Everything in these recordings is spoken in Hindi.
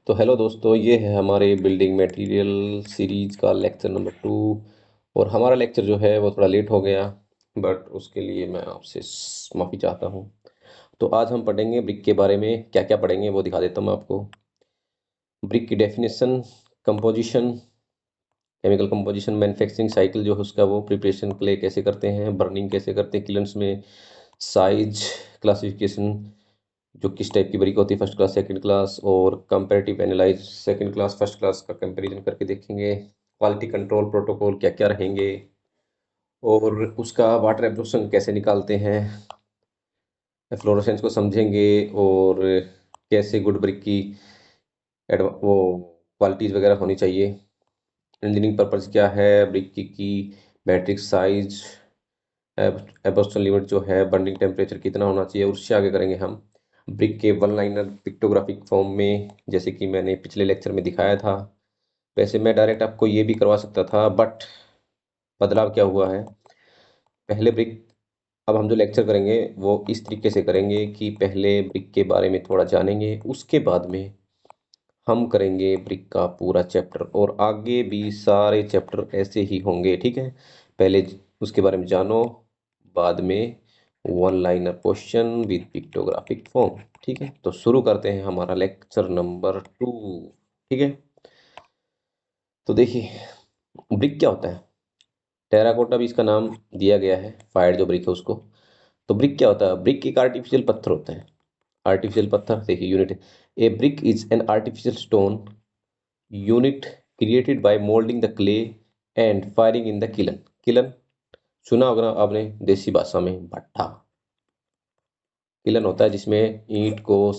तो हेलो दोस्तों, ये है हमारे बिल्डिंग मटेरियल सीरीज का लेक्चर नंबर 2। और हमारा लेक्चर जो है वो थोड़ा लेट हो गया, बट उसके लिए मैं आपसे माफ़ी चाहता हूँ। तो आज हम पढ़ेंगे ब्रिक के बारे में। क्या क्या पढ़ेंगे वो दिखा देता हूँ मैं आपको। ब्रिक की definition, composition, chemical composition, manufacturing cycle जो है उसका, वो प्रिपरेशन के लिए कैसे करते हैं, बर्निंग कैसे करते हैं किलन्स में, साइज, क्लासिफिकेशन, जो किस टाइप की ब्रिक होती है, फर्स्ट क्लास सेकंड क्लास, और comparative analyse, second class first class का कंपैरिजन करके देखेंगे। क्वालिटी कंट्रोल प्रोटोकॉल क्या क्या रहेंगे, और उसका वाटर एब्जॉर्प्शन कैसे निकालते हैं, फ्लोरोसेंस को समझेंगे, और कैसे गुड ब्रिक की वो क्वालिटीज़ वगैरह होनी चाहिए। इंजीनियरिंग पर्पज़ क्या है, ब्रिक की मैट्रिक साइज, एब्जॉर्प्शन लिमिट जो है, बर्निंग टेम्परेचर कितना होना चाहिए, और उससे आगे करेंगे हम ब्रिक के वन लाइनर पिक्टोग्राफिक फॉर्म में, जैसे कि मैंने पिछले लेक्चर में दिखाया था। वैसे मैं डायरेक्ट आपको ये भी करवा सकता था, बट बदलाव क्या हुआ है, पहले ब्रिक, अब हम जो लेक्चर करेंगे वो इस तरीके से करेंगे कि पहले ब्रिक के बारे में थोड़ा जानेंगे, उसके बाद में हम करेंगे ब्रिक का पूरा चैप्टर, और आगे भी सारे चैप्टर ऐसे ही होंगे, ठीक है। पहले उसके बारे में जानो, बाद में one liner question with pictographic form, ठीक है। तो शुरू करते हैं हमारा लेक्चर नंबर 2, ठीक है। तो देखिए, ब्रिक क्या होता है। टेराकोटा भी इसका नाम दिया गया है, फायर्ड जो ब्रिक है उसको। तो ब्रिक क्या होता है, ब्रिक एक आर्टिफिशियल पत्थर होता है। आर्टिफिशियल पत्थर देखिए, unit, A brick is an artificial stone unit created by moulding the clay and firing in the kiln. Kiln सुना होगा ना आपने, देसी भाषा में भट्ठा। किलन होता है जिसमें ईंट को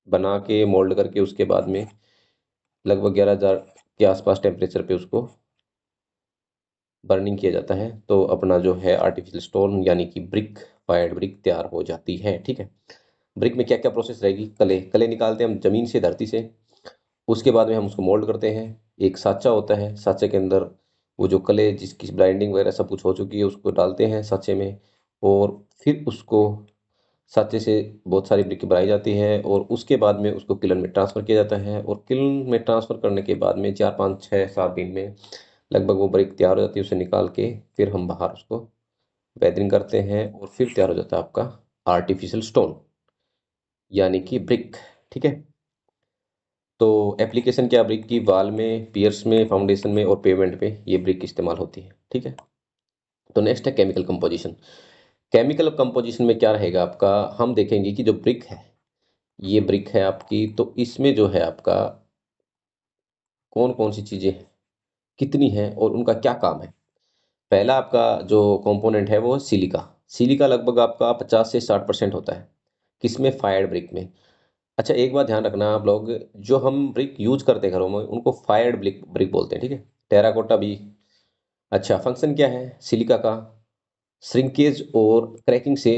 बना के मोल्ड करके उसके बाद में लगभग 11,000 के आसपास टेम्परेचर पे उसको बर्निंग किया जाता है, तो अपना जो है आर्टिफिशियल स्टोन यानी कि ब्रिक, फायर्ड ब्रिक तैयार हो जाती है, ठीक है। ब्रिक में क्या क्या प्रोसेस रहेगी, कले कले निकालते हैं हम जमीन से, धरती से। उसके बाद में हम उसको मोल्ड करते हैं। एक साँचा होता है, साँचे के अंदर वो जो कले जिसकी ब्लाइंडिंग वगैरह सब कुछ हो चुकी है उसको डालते हैं साँचे में, और फिर उसको साँचे से बहुत सारी ब्रिक बनाई जाती है, और उसके बाद में उसको किलन में ट्रांसफ़र किया जाता है, और किलन में ट्रांसफ़र करने के बाद में 4 5 6 7 दिन में लगभग वो ब्रिक तैयार हो जाती है। उसे निकाल के फिर हम बाहर उसको वेदरिंग करते हैं, और फिर तैयार हो जाता है आपका आर्टिफिशियल स्टोन यानी कि ब्रिक, ठीक है। तो एप्लीकेशन क्या, ब्रिक की वाल में, पियर्स में, फाउंडेशन में और पेमेंट पे ये ब्रिक इस्तेमाल होती है, ठीक है। तो नेक्स्ट है केमिकल कंपोजिशन। केमिकल कंपोजिशन में क्या रहेगा आपका, हम देखेंगे कि जो ब्रिक है, ये ब्रिक है आपकी, तो इसमें जो है आपका कौन कौन सी चीज़ें हैं, कितनी हैं, और उनका क्या काम है। पहला आपका जो कंपोनेंट है वो है सिलिका। सिलिका लगभग आपका 50 से 60% होता है, किसमें, फायर्ड ब्रिक में। अच्छा, एक बात ध्यान रखना आप लोग, जो हम ब्रिक यूज करते हैं घरों में उनको फायर्ड ब्रिक ब्रिक बोलते हैं, ठीक है। टेराकोटा भी। अच्छा, फंक्शन क्या है सिलिका का, श्रिंकेज और क्रैकिंग से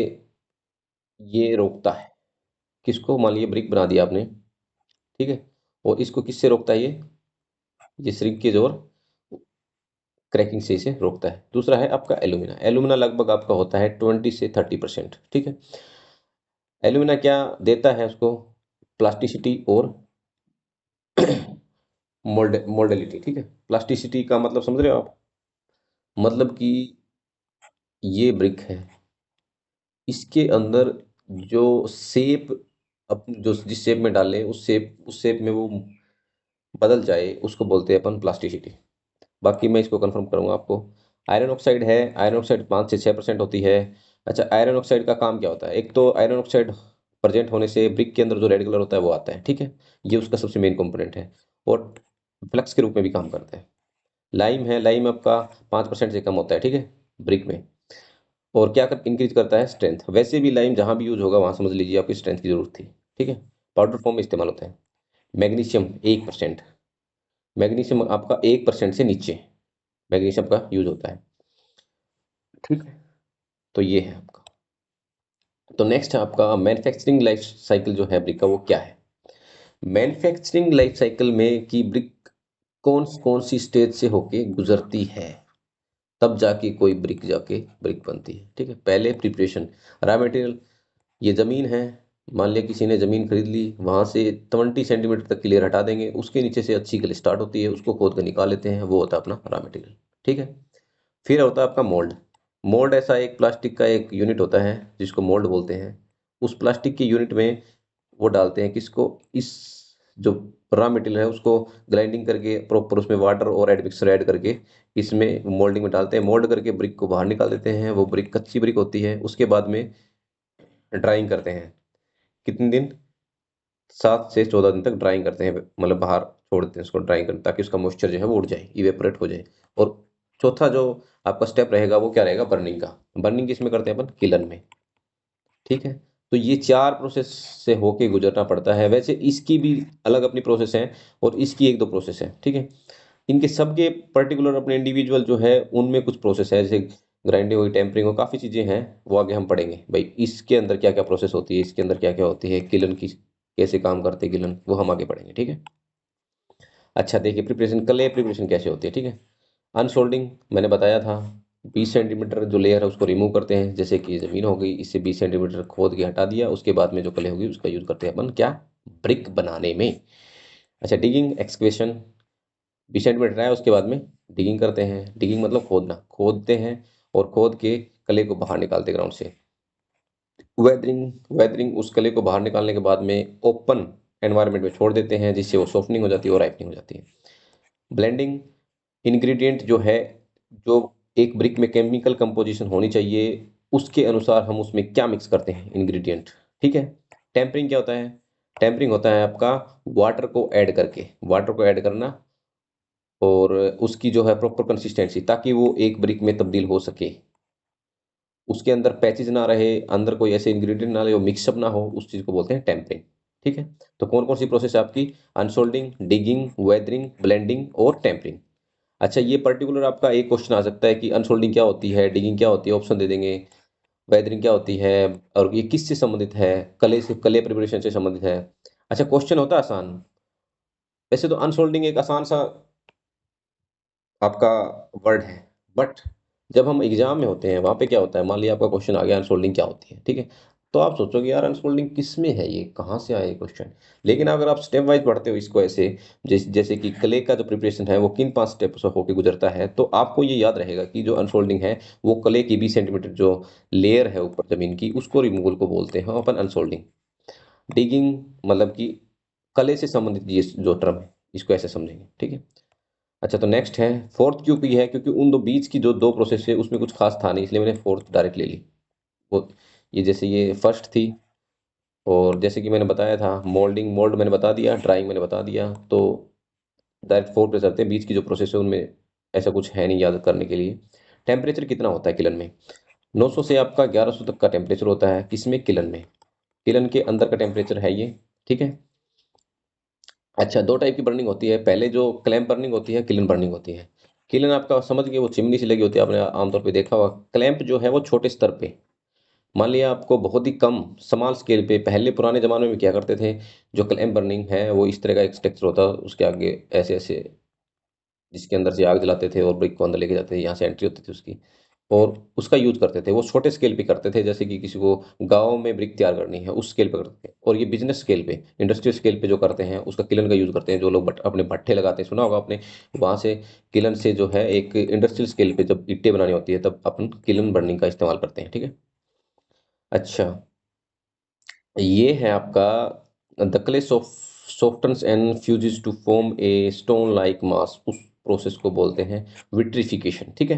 ये रोकता है। किसको, मान लीजिए ब्रिक बना दिया आपने, ठीक है, और इसको किससे रोकता है ये श्रिंकेज और क्रैकिंग से इसे रोकता है। दूसरा है आपका एलुमिना। एलुमिना लगभग आपका होता है 20 से 30%, ठीक है। एलुमिना क्या देता है उसको, प्लास्टिसिटी और मोल्डेलिटी, ठीक है। प्लास्टिसिटी का मतलब समझ रहे हो आप, मतलब कि ये ब्रिक है, इसके अंदर जो शेप, अपन जो जिस शेप में डालें उस शेप में वो बदल जाए, उसको बोलते हैं अपन प्लास्टिसिटी। बाकी मैं इसको कंफर्म करूंगा आपको। आयरन ऑक्साइड है, आयरन ऑक्साइड 5 से 6% होती है। अच्छा, आयरन ऑक्साइड का काम क्या होता है, एक तो आयरन ऑक्साइड प्रेजेंट होने से ब्रिक के अंदर जो रेड कलर होता है वो आता है, ठीक है। ये उसका सबसे मेन कंपोनेंट है, और फ्लक्स के रूप में भी काम करता है। लाइम है, लाइम आपका 5% से कम होता है, ठीक है, ब्रिक में। और क्या कर इंक्रीज करता है, स्ट्रेंथ। वैसे भी लाइम जहाँ भी यूज होगा वहाँ समझ लीजिए आपकी स्ट्रेंथ की जरूरत थी, ठीक है। पाउडर फॉर्म में इस्तेमाल होता है। मैग्नीशियम 1%, मैग्नीशियम आपका 1% से नीचे मैग्नीशियम का यूज होता है, ठीक है। तो ये है आपका। तो नेक्स्ट है आपका मैन्युफैक्चरिंग लाइफ साइकिल जो है ब्रिक का, वो क्या है। मैन्युफैक्चरिंग लाइफ साइकिल में कि ब्रिक कौन कौन सी स्टेज से होके गुजरती है, तब जाके कोई ब्रिक जाके ब्रिक बनती है, ठीक है। पहले प्रिपरेशन, रॉ मटेरियल, ये ज़मीन है, मान लिया किसी ने ज़मीन खरीद ली, वहाँ से 20 सेंटीमीटर तक की लेयर हटा देंगे, उसके नीचे से अच्छी कली स्टार्ट होती है, उसको खोद कर निकाल लेते हैं, वो होता है अपना रॉ मटेरियल। ठीक है। फिर होता है आपका मोल्ड। मोल्ड ऐसा एक प्लास्टिक का एक यूनिट होता है जिसको मोल्ड बोलते हैं। उस प्लास्टिक के यूनिट में वो डालते हैं किसको, इस जो रॉ मटेरियल है उसको ग्राइंडिंग करके प्रॉपर उसमें वाटर और एडमिक्सर ऐड करके इसमें मोल्डिंग में डालते हैं। मोल्ड करके ब्रिक को बाहर निकाल देते हैं। वो ब्रिक कच्ची ब्रिक होती है। उसके बाद में ड्राइंग करते हैं। कितने दिन? 7 से 14 दिन तक ड्राइंग करते हैं, मतलब बाहर छोड़ देते हैं उसको ड्राइंग करने, ताकि उसका मॉइस्चर जो है वो उड़ जाए, इवेपोरेट हो जाए। और चौथा जो आपका स्टेप रहेगा वो क्या रहेगा, बर्निंग का। बर्निंग किसमें करते हैं अपन, किलन में। ठीक है। तो ये 4 प्रोसेस से होके गुजरना पड़ता है। वैसे इसकी भी अलग अपनी प्रोसेस है और इसकी 1-2 प्रोसेस है। ठीक है। इनके सबके पर्टिकुलर अपने इंडिविजुअल जो है उनमें कुछ प्रोसेस है, जैसे ग्राइंडिंग हुई, टेम्परिंग हो, काफ़ी चीज़ें हैं, वो आगे हम पढ़ेंगे भाई। इसके अंदर क्या क्या प्रोसेस होती है, इसके अंदर क्या क्या होती है, किलन की कैसे काम करते हैं किलन, वो हम आगे पढ़ेंगे। ठीक है। अच्छा देखिए, प्रिपरेशन कल प्रिपरेशन कैसे होती है। ठीक है। अनसोल्डिंग मैंने बताया था। 20 सेंटीमीटर जो लेयर है उसको रिमूव करते हैं, जैसे कि ज़मीन हो गई, इससे 20 सेंटीमीटर खोद के हटा दिया। उसके बाद में जो कले होगी उसका यूज़ करते हैं अपन क्या, ब्रिक बनाने में। अच्छा, डिगिंग एक्सकेवेशन। 20 सेंटीमीटर है, उसके बाद में डिगिंग करते हैं। डिगिंग मतलब खोदना, खोदते हैं और खोद के कले को बाहर निकालते ग्राउंड से। वेदरिंग, वेदरिंग उस कले को बाहर निकालने के बाद में ओपन एनवायरनमेंट में छोड़ देते हैं, जिससे वो सॉफ्टनिंग हो जाती है और राइपनिंग हो जाती है। ब्लेंडिंग, इंग्रेडिएंट जो है, जो एक ब्रिक में केमिकल कंपोजिशन होनी चाहिए उसके अनुसार हम उसमें क्या मिक्स करते हैं इंग्रेडिएंट। ठीक है। टेम्परिंग क्या होता है, टेम्परिंग होता है आपका वाटर को ऐड करके, वाटर को ऐड करना और उसकी जो है प्रॉपर कंसिस्टेंसी, ताकि वो एक ब्रिक में तब्दील हो सके, उसके अंदर पैचेज ना रहे, अंदर कोई ऐसे इंग्रेडिएंट ना रहे, वो मिक्सअप ना हो, उस चीज़ को बोलते हैं टेम्परिंग। ठीक है। तो कौन कौन सी प्रोसेस है आपकी, अनसोल्डिंग, डिगिंग, वेदरिंग, ब्लेंडिंग और टेम्परिंग। अच्छा, ये पर्टिकुलर आपका एक क्वेश्चन आ सकता है कि अनसोल्डिंग क्या होती है, डिगिंग क्या होती है, ऑप्शन दे देंगे, वेदरिंग क्या होती है और ये किससे संबंधित है, कले से, कले प्रिपरेशन से संबंधित है। अच्छा, क्वेश्चन होता है आसान। वैसे तो अनसोल्डिंग एक आसान सा आपका वर्ड है, बट जब हम एग्जाम में होते हैं वहाँ पे क्या होता है, मान लिया आपका क्वेश्चन आ गया अनसोल्डिंग क्या होती है। ठीक है। तो आप सोचोगे यार अनसोल्डिंग किस में है, ये कहाँ से आया ये क्वेश्चन। लेकिन अगर आप स्टेप वाइज पढ़ते हो इसको ऐसे, जैसे कि क्ले का जो प्रिपरेशन है वो किन 5 स्टेप से होकर गुजरता है, तो आपको ये याद रहेगा कि जो अनसोल्डिंग है वो कले की 20 सेंटीमीटर जो लेयर है ऊपर जमीन की, उसको रिमूवल को बोलते हैं अपन अनसोल्डिंग। डिगिंग मतलब कि कले से संबंधित ये जो टर्म है, इसको ऐसे समझेंगे। ठीक है। अच्छा, तो नेक्स्ट है फोर्थ क्यों की है, क्योंकि उन दो बीच की जो 2 प्रोसेस है उसमें कुछ खास था नहीं, इसलिए मैंने फोर्थ डायरेक्ट ले ली। वो ये जैसे ये फर्स्ट थी, और जैसे कि मैंने बताया था मोल्डिंग, मोल्ड मैंने बता दिया, ड्राइंग मैंने बता दिया, तो डायरेक्ट फोर्थ पे चलते हैं। बीच की जो प्रोसेस है उनमें ऐसा कुछ है नहीं याद करने के लिए। टेम्परेचर कितना होता है किलन में, 900 से आपका 1100 तक का टेम्परेचर होता है, किसमें, किलन में। किलन के अंदर का टेम्परेचर है ये। ठीक है। अच्छा, 2 टाइप की बर्निंग होती है, पहले जो क्लैंप बर्निंग होती है, किलन बर्निंग होती है। किलन आपका समझ गए, वो चिमनी से लगी होती है, आपने आमतौर पे देखा होगा। क्लैंप जो है वो छोटे स्तर पे, मान लिया आपको बहुत ही कम स्मॉल स्केल पे, पहले पुराने ज़माने में क्या करते थे, जो क्लैंप बर्निंग है वो इस तरह का एक स्ट्रक्चर होता है, उसके आगे ऐसे ऐसे, जिसके अंदर से आग जलाते थे और ब्रिक को अंदर लेके जाते थे, यहाँ से एंट्री होती थी उसकी, और उसका यूज़ करते थे। वो छोटे स्केल पे करते थे, जैसे कि किसी को गाँव में ब्रिक तैयार करनी है उस स्केल पे करते थे। और ये बिजनेस स्केल पे, इंडस्ट्रियल स्केल पे जो करते हैं उसका किलन का यूज़ करते हैं। जो लोग अपने भट्ठे लगाते हैं, सुना होगा आपने, वहाँ से किलन से जो है एक इंडस्ट्रियल स्केल पे जब ईंटें बनानी होती है तब अपन किलन बर्निंग का इस्तेमाल करते हैं। ठीक है। अच्छा, ये है आपका the clay softens and fuses to form a stone like mass, उस प्रोसेस को बोलते हैं विट्रिफिकेशन। ठीक है।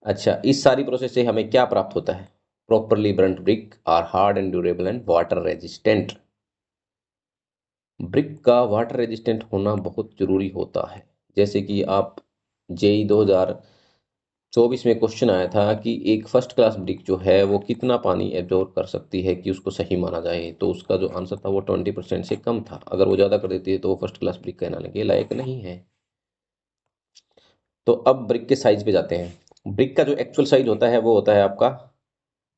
अच्छा, इस सारी प्रोसेस से हमें क्या प्राप्त होता है, properly burned brick are hard and durable and water resistant. Brick का वाटर रेजिस्टेंट होना बहुत जरूरी होता है। जैसे कि आप जेई 2024 में क्वेश्चन आया था कि एक फर्स्ट क्लास ब्रिक जो है वो कितना पानी एब्जॉर्ब कर सकती है कि उसको सही माना जाए, तो उसका जो आंसर था वो 20% से कम था। अगर वो ज़्यादा कर देती है तो वो फर्स्ट क्लास ब्रिक कहलाने के लायक नहीं है। तो अब ब्रिक के साइज पे जाते हैं। ब्रिक का जो एक्चुअल साइज होता है वो होता है आपका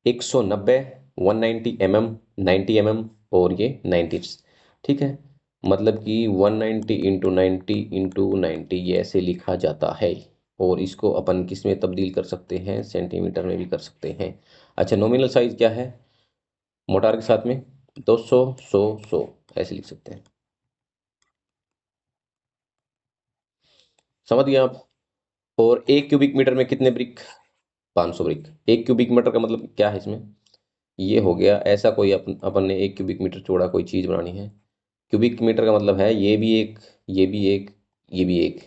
190, 190 mm, 90 mm और ये 90। ठीक है। मतलब कि 190 इंटू 90 इंटू 90 ये ऐसे लिखा जाता है। और इसको अपन किस में तब्दील कर सकते हैं, सेंटीमीटर में भी कर सकते हैं। अच्छा, नॉमिनल साइज क्या है मोटार के साथ में? 200, 100, ऐसे लिख सकते हैं। समझ गए आप? और 1 क्यूबिक मीटर में कितने ब्रिक? 500 ब्रिक। 1 क्यूबिक मीटर का मतलब क्या है इसमें? ये हो गया ऐसा कोई अपन ने 1 क्यूबिक मीटर चौड़ा कोई चीज बनानी है। क्यूबिक मीटर का मतलब है ये भी एक, ये भी एक, ये भी एक।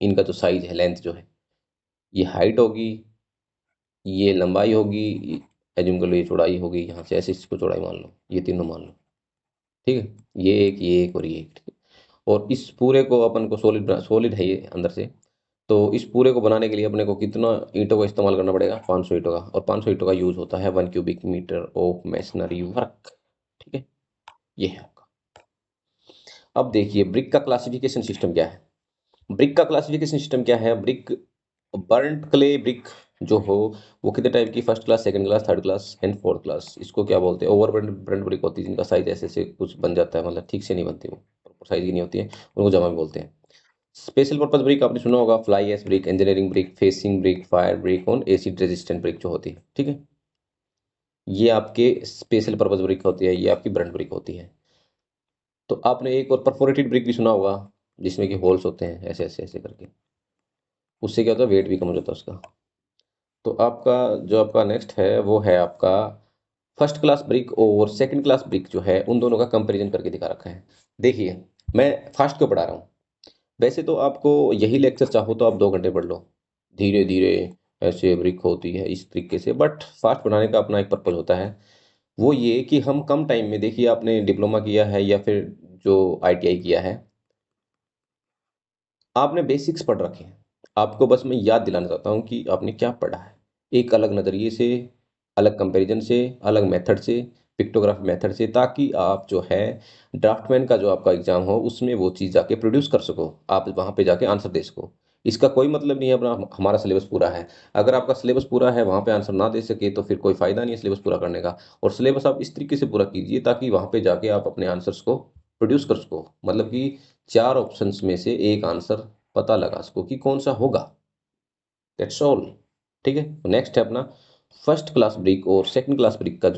इनका जो साइज है, लेंथ जो है, ये हाइट होगी, ये लंबाई होगी, एज्यूम कर लो ये चौड़ाई होगी, यहाँ से ऐसे इसको चौड़ाई मान लो, ये तीनों मान लो। ठीक है, ये एक, ये एक और ये एक। ठीक है, और इस पूरे को अपन को सॉलिड सॉलिड है ये अंदर से। तो इस पूरे को बनाने के लिए अपने को कितना ईंटों का इस्तेमाल करना पड़ेगा? 500 ईंटों का। और 500 ईंटों का यूज होता है 1 cubic metre of masonry work. ठीक है, ये है आपका। अब देखिए ब्रिक का क्लासिफिकेशन सिस्टम क्या है। ब्रिक का क्लासिफिकेशन सिस्टम क्या है? ब्रिक, बर्न्ट क्ले ब्रिक जो हो, वो कितने टाइप की? First class, second class, third class and fourth class. इसको क्या बोलते हैं? ओवर बर्न्ट ब्रिक होती है जिनका साइज ऐसे से कुछ बन जाता है, मतलब ठीक से नहीं बनती, वो साइज की नहीं होती है, उनको जमा भी बोलते हैं। स्पेशल पर्पज ब्रिक आपने सुना होगा, fly ash brick, engineering brick, facing brick, fire brick और एसिड रेजिस्टेंट ब्रिक जो होती है। ठीक है, ये आपके स्पेशल पर्पज ब्रिक होती है, ये आपकी बर्न्ट ब्रिक होती है। तो आपने एक और परफोरेटेड ब्रिक भी सुना होगा, जिसमें कि होल्स होते हैं ऐसे ऐसे ऐसे करके। उससे क्या होता है? वेट भी कम हो जाता है उसका। तो आपका जो आपका नेक्स्ट है वो है आपका फर्स्ट क्लास ब्रिक और सेकंड क्लास ब्रिक जो है, उन दोनों का कंपैरिजन करके दिखा रखा है। देखिए, मैं फास्ट को पढ़ा रहा हूँ। वैसे तो आपको यही लेक्चर चाहो तो आप 2 घंटे पढ़ लो, धीरे धीरे ऐसे ब्रिक होती है इस तरीके से। बट फास्ट पढ़ाने का अपना एक पर्पज होता है, वो ये कि हम कम टाइम में, देखिए आपने डिप्लोमा किया है या फिर जो आईटीआई किया है, आपने बेसिक्स पढ़ रखे हैं। आपको बस मैं याद दिलाना चाहता हूँ कि आपने क्या पढ़ा है, एक अलग नज़रिए से, अलग कंपैरिजन से, अलग मेथड से, पिक्टोग्राफ मेथड से, ताकि आप जो है ड्राफ्टमैन का जो आपका एग्जाम हो उसमें वो चीज़ जाके प्रोड्यूस कर सको, आप वहाँ पे जाके आंसर दे सको। इसका कोई मतलब नहीं है अपना हमारा सिलेबस पूरा है। अगर आपका सिलेबस पूरा है, वहाँ पे आंसर ना दे सके तो फिर कोई फ़ायदा नहीं है सिलेबस पूरा करने का। और सिलेबस आप इस तरीके से पूरा कीजिए ताकि वहाँ पे जाके आप अपने आंसर्स को प्रोड्यूस कर सको, मतलब कि 4 ऑप्शंस में से एक आंसर पता लगा सको कि कौन सा होगा। That's all. ठीक है, नेक्स्ट है अपना फर्स्ट क्लास ब्रिक और सेकंड क्लास ब्रिक का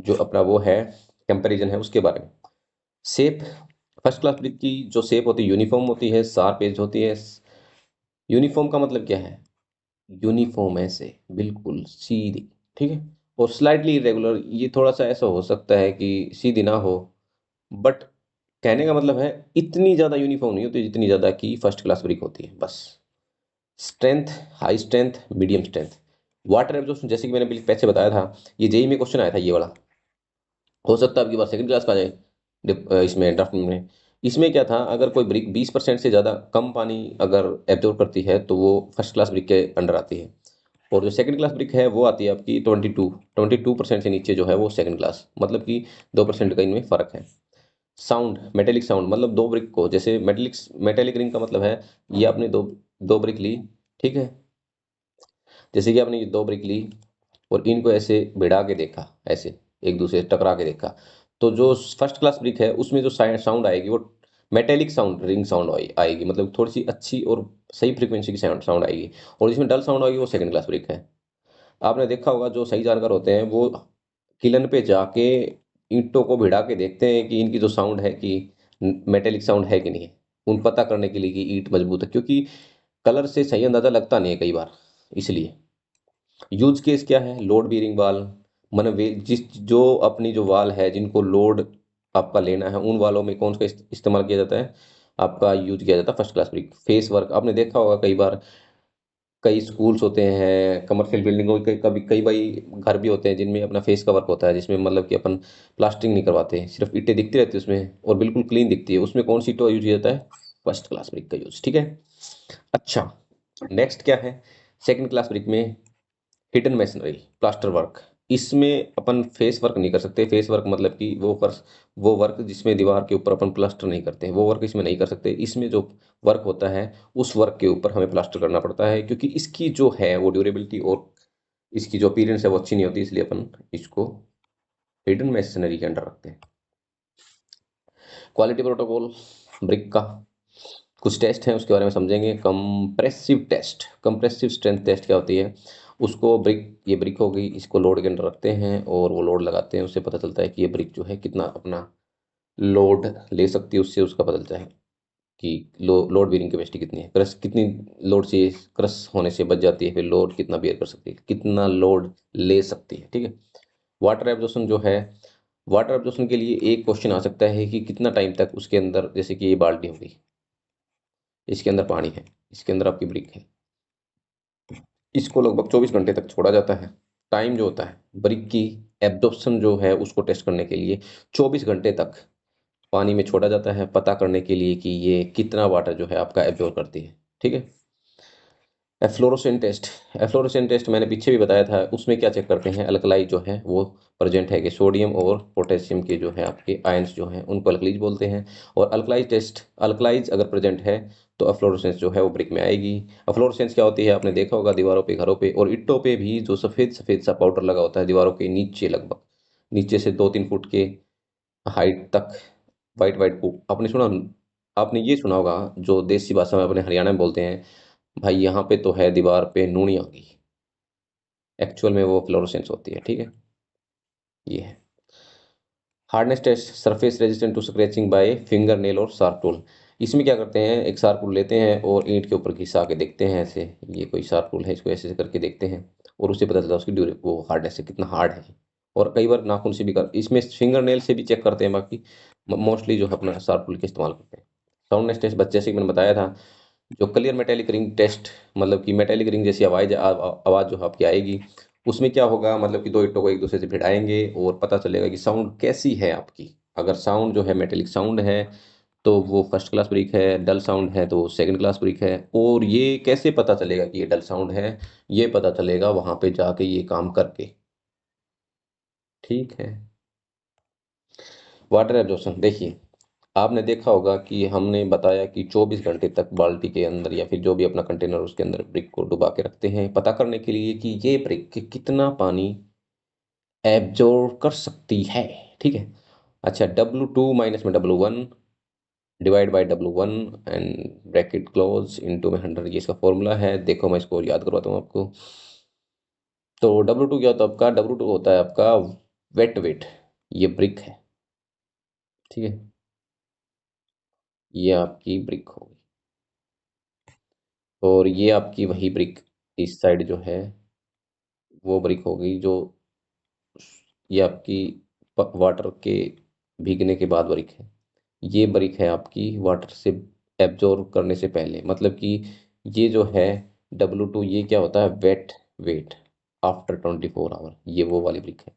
जो अपना वो है कंपैरिजन है उसके बारे में। शेप, फर्स्ट क्लास ब्रिक की जो शेप होती है यूनिफॉर्म होती है, शार्प एज होती है। यूनिफॉर्म का मतलब क्या है? यूनिफॉर्म ऐसे बिल्कुल सीधी। ठीक है, और स्लाइटली इरेगुलर, ये थोड़ा सा ऐसा हो सकता है कि सीधी ना हो, बट कहने का मतलब है इतनी ज़्यादा यूनिफॉर्म नहीं होती जितनी ज़्यादा की फर्स्ट क्लास ब्रिक होती है, बस। Strength, high strength, medium strength. Water absorption, जैसे कि मैंने बिल्कुल पहले बताया था, ये जेई में क्वेश्चन आया था ये वाला। हो सकता है आपकी बार सेकंड क्लास का आ जाए इसमें ड्राफ्ट में। इसमें क्या था, अगर कोई ब्रिक 20% से ज़्यादा कम पानी अगर एब्जॉर्ब करती है तो वो फर्स्ट क्लास ब्रिक के अंडर आती है। और जो सेकंड क्लास ब्रिक है वो आती है आपकी 22% से नीचे जो है वो सेकंड क्लास, मतलब कि 2% का इनमें फ़र्क है। साउंड, मेटेलिक साउंड, मतलब दो ब्रिक को, जैसे मेटेलिक रिंग का मतलब है, ये आपने दो दो ब्रिक ली। ठीक है, जैसे कि आपने ये दो ब्रिक ली और इनको ऐसे भिड़ा के देखा, ऐसे एक दूसरे से टकरा के देखा, तो जो फर्स्ट क्लास ब्रिक है उसमें जो साउंड आएगी वो मेटेलिक साउंड, रिंग साउंड आएगी, मतलब थोड़ी सी अच्छी और सही फ्रीक्वेंसी की साउंड साउंड आएगी। और जिसमें डल साउंड आएगी वो सेकंड क्लास ब्रिक है। आपने देखा होगा जो सही जानकार होते हैं वो किलन पे जाके ईंटों को भिड़ा के देखते हैं कि इनकी जो साउंड है कि मेटेलिक साउंड है कि नहीं है, उन पता करने के लिए कि ईंट मजबूत है, क्योंकि कलर से सही अंदाजा लगता नहीं है कई बार, इसलिए। यूज केस क्या है? लोड बीयरिंग वाल, मन वे जिस जो अपनी जो वाल है जिनको लोड आपका लेना है, उन वालों में कौन सा इस्तेमाल किया जाता है? आपका यूज किया जाता है first class brick. Face work आपने देखा होगा कई बार, कई स्कूल्स होते हैं, कमर्शियल बिल्डिंगों के, कभी कई भाई घर भी होते हैं जिनमें अपना फेस का वर्क होता है, जिसमें मतलब कि अपन प्लास्टिंग नहीं करवाते, सिर्फ ईंटें दिखती रहती है उसमें और बिल्कुल क्लीन दिखती है, उसमें कौन सी ईंटों का यूज किया जाता है? फर्स्ट क्लास ब्रिक का यूज। ठीक है, अच्छा, नेक्स्ट क्या है? सेकंड क्लास ब्रिक में हिडन मैसनरी, प्लास्टर वर्क। इसमें अपन फेस वर्क नहीं कर सकते। फेस वर्क मतलब कि वो वर्क जिसमें दीवार के ऊपर अपन प्लास्टर नहीं करते, वो वर्क इसमें नहीं कर सकते। इसमें जो वर्क होता है उस वर्क के ऊपर हमें प्लास्टर करना पड़ता है, क्योंकि इसकी जो है वो ड्यूरेबिलिटी और इसकी जो अपीयरेंस है वो अच्छी नहीं होती, इसलिए अपन इसको हिडन मैसनरी के अंडर रखते हैं। क्वालिटी प्रोटोकॉल ब्रिक का कुछ टेस्ट हैं उसके बारे में समझेंगे। Compressive test, compressive strength test क्या होती है, उसको ब्रिक, ये ब्रिक हो गई, इसको लोड के अंदर रखते हैं और वो लोड लगाते हैं, उससे पता चलता है कि ये ब्रिक जो है कितना अपना लोड ले सकती है, उससे उसका पता चलता है कि लोड बेयरिंग कैपेसिटी कितनी है, क्रश कितनी लोड से क्रश होने से बच जाती है, फिर लोड कितना बेयर कर सकती है, कितना लोड ले सकती है। ठीक है। वाटर एब्जॉर्प्शन जो है, वाटर एब्जॉर्प्शन के लिए एक क्वेश्चन आ सकता है कि कितना टाइम तक उसके अंदर, जैसे कि ये बाल्टी होगी, इसके अंदर पानी है, इसके अंदर आपकी ब्रिक है, इसको लगभग 24 घंटे तक छोड़ा जाता है। टाइम जो होता है ब्रिक की एब्जॉर्प्शन जो है उसको टेस्ट करने के लिए 24 घंटे तक पानी में छोड़ा जाता है, पता करने के लिए कि ये कितना वाटर जो है आपका एब्जॉर्ब करती है। ठीक है। एफ्लोरोसेंट टेस्ट, एफ्लोरोसेंट टेस्ट मैंने पीछे भी बताया था, उसमें क्या चेक करते हैं, अल्कलाई जो है वो प्रेजेंट है कि सोडियम और पोटेशियम के जो है आपके आयंस जो हैं उनको अल्कलीज बोलते हैं। और अल्कलाइज टेस्ट, अल्कलाइज अगर प्रेजेंट है तो एफ्लोरोसेंस जो है वो ब्रिक में आएगी। एफ्लोरोसेंस क्या होती है, आपने देखा होगा दीवारों पे, घरों पे और ईंटों पे भी, जो सफ़ेद सफ़ेद सा पाउडर लगा होता है दीवारों के नीचे, लगभग नीचे से 2-3 फुट के हाइट तक, वाइट वाइट को आपने सुना, आपने ये सुना होगा जो देसी भाषा में अपने हरियाणा में बोलते हैं, भाई यहाँ पे तो है दीवार पे नूनी आ गई, एक्चुअल में वो फ्लोरोसेंस होती है। ठीक है। ये है hardness test, surface resistant to scratching by finger nail और शार्प टूल। इसमें क्या करते हैं, एक शार्प टूल लेते हैं और ईंट के ऊपर घिसा के देखते हैं, ऐसे ये कोई शार्प टूल है, इसको ऐसे ऐसे करके देखते हैं और उससे पता चलता है उसकी ड्यूरे वो हार्डनेस है, कितना हार्ड है। और कई बार नाखून से भी कर, इसमें फिंगर नेल से भी चेक करते हैं, बाकी मोस्टली जो है अपना शार्प टूल का इस्तेमाल करते हैं। साउंडनेस टेस्ट बच्चे से मैंने बताया था, जो क्लियर मेटेलिक रिंग टेस्ट, मतलब कि मेटेलिक रिंग जैसी आवाज़ आवाज़ जो आपकी आएगी, उसमें क्या होगा, मतलब कि दो ईंटों को एक दूसरे से भिड़ाएंगे और पता चलेगा कि साउंड कैसी है आपकी। अगर साउंड जो है मेटेलिक साउंड है तो वो फर्स्ट क्लास ब्रिक है, डल साउंड है तो सेकंड क्लास ब्रिक है। और ये कैसे पता चलेगा कि ये डल साउंड है, ये पता चलेगा वहां पे जाके ये काम करके। ठीक है। वाटर एब्जॉर्प्शन देखिए, आपने देखा होगा कि हमने बताया कि 24 घंटे तक बाल्टी के अंदर या फिर जो भी अपना कंटेनर उसके अंदर ब्रिक को डुबा के रखते हैं, पता करने के लिए कि ये ब्रिक कितना पानी एब्जॉर्ब कर सकती है। ठीक है। अच्छा, W2 माइनस में W1 divide by W1 and bracket close into में 100, ये इसका फॉर्मूला है। देखो मैं इसको याद करवाता हूँ आपको। तो W2 क्या होता है आपका, W2 होता है आपका वेट वेट, ये ब्रिक है। ठीक है। ये आपकी ब्रिक होगी और ये आपकी वही ब्रिक इस साइड जो है वो ब्रिक होगी, जो ये आपकी वाटर के भीगने के बाद ब्रिक है। ये ब्रिक है आपकी वाटर से एब्जॉर्ब करने से पहले, मतलब कि ये जो है W2, ये क्या होता है, वेट वेट आफ्टर 24 आवर, ये वो वाली ब्रिक है।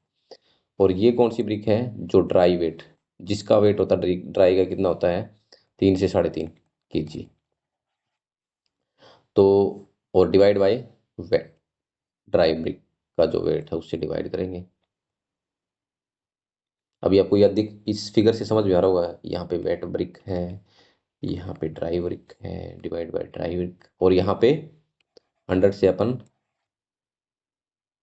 और ये कौन सी ब्रिक है, जो ड्राई वेट, जिसका वेट होता है ड्राई का कितना होता है, 3 से 3.5 kg। तो और divide by weight, dry brick का जो वेट है उससे डिवाइड करेंगे। अभी आपको यह दिख, इस फिगर से समझ में आ रहा होगा, यहाँ पे वेट ब्रिक है, यहाँ पे ड्राई ब्रिक है, डिवाइड बाय ड्राई ब्रिक, और यहाँ पे 100 से अपन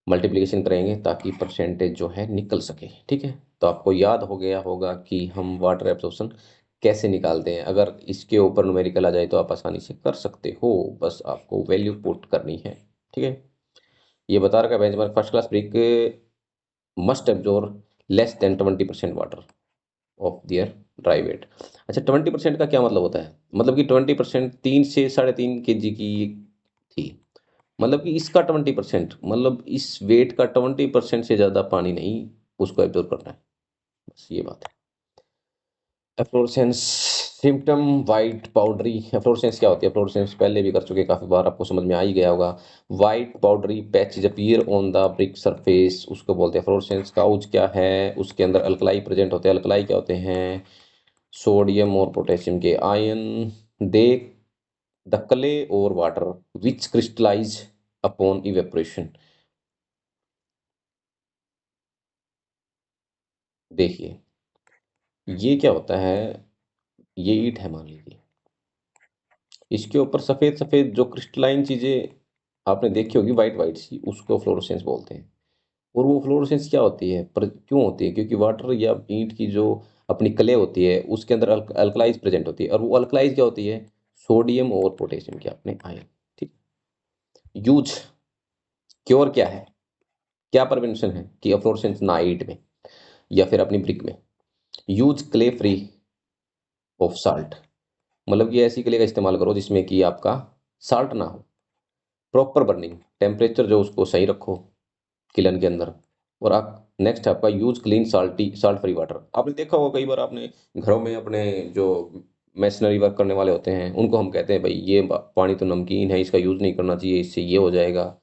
मल्टीप्लिकेशन करेंगे ताकि परसेंटेज जो है निकल सके। ठीक है। तो आपको याद हो गया होगा कि हम वाटर एब्जॉर्प्शन कैसे निकालते हैं। अगर इसके ऊपर न्यूमेरिकल आ जाए तो आप आसानी से कर सकते हो, बस आपको वैल्यू पुट करनी है। ठीक है। ये बता रखा है benchmark, first class brick must absorb less than 20% water of their dry weight. अच्छा, 20% का क्या मतलब होता है, मतलब कि 20% 3 से 3.5 kg की थी, मतलब कि इसका 20%, मतलब इस वेट का 20% से ज़्यादा पानी नहीं उसको एब्जॉर्ब करना है, बस ये बात है। Efflorescence symptom, white powdery, efflorescence क्या होती है, एफ्लोरेसेंस पहले भी कर चुके काफ़ी बार, आपको समझ में आ ही गया होगा। White powdery patches appear on the brick surface, उसको बोलते हैं एफ्लोरेसेंस। काउच क्या है, उसके अंदर अल्कलाई प्रेजेंट होते हैं। अल्कलाई क्या होते हैं, सोडियम और पोटेशियम के आयन। दे द क्ले और water which crystallise upon evaporation. देखिए, ये क्या होता है, ये ईंट है मान लीजिए, इसके ऊपर सफ़ेद सफ़ेद जो क्रिस्टलाइन चीज़ें आपने देखी होगी, वाइट वाइट सी, उसको फ्लोरोसेंस बोलते हैं। और वो फ्लोरोसेंस क्या होती है, पर क्यों होती है, क्योंकि वाटर या ईंट की जो अपनी क्ले होती है उसके अंदर अल्कलाइज प्रेजेंट होती है, और वो अल्कलाइज क्या होती है, सोडियम और पोटेशियम के अपने आयन। ठीक। यूज क्योर क्या है, क्या प्रिवेंशन है कि अफ्लोरेसेंस ना आए ईंट में या फिर अपनी ब्रिक में। Use clay free of salt, मतलब कि ऐसी क्ले का इस्तेमाल करो जिसमें कि आपका साल्ट ना हो। प्रॉपर बर्निंग, टेम्परेचर जो उसको सही रखो किलन के अंदर। और आप नेक्स्ट आपका use clean salty salt free water. आपने देखा होगा कई बार आपने घरों में अपने जो मैशनरी वर्क करने वाले होते हैं उनको हम कहते हैं भाई ये पानी तो नमकीन है, इसका यूज़ नहीं करना चाहिए, इससे ये हो जाएगा,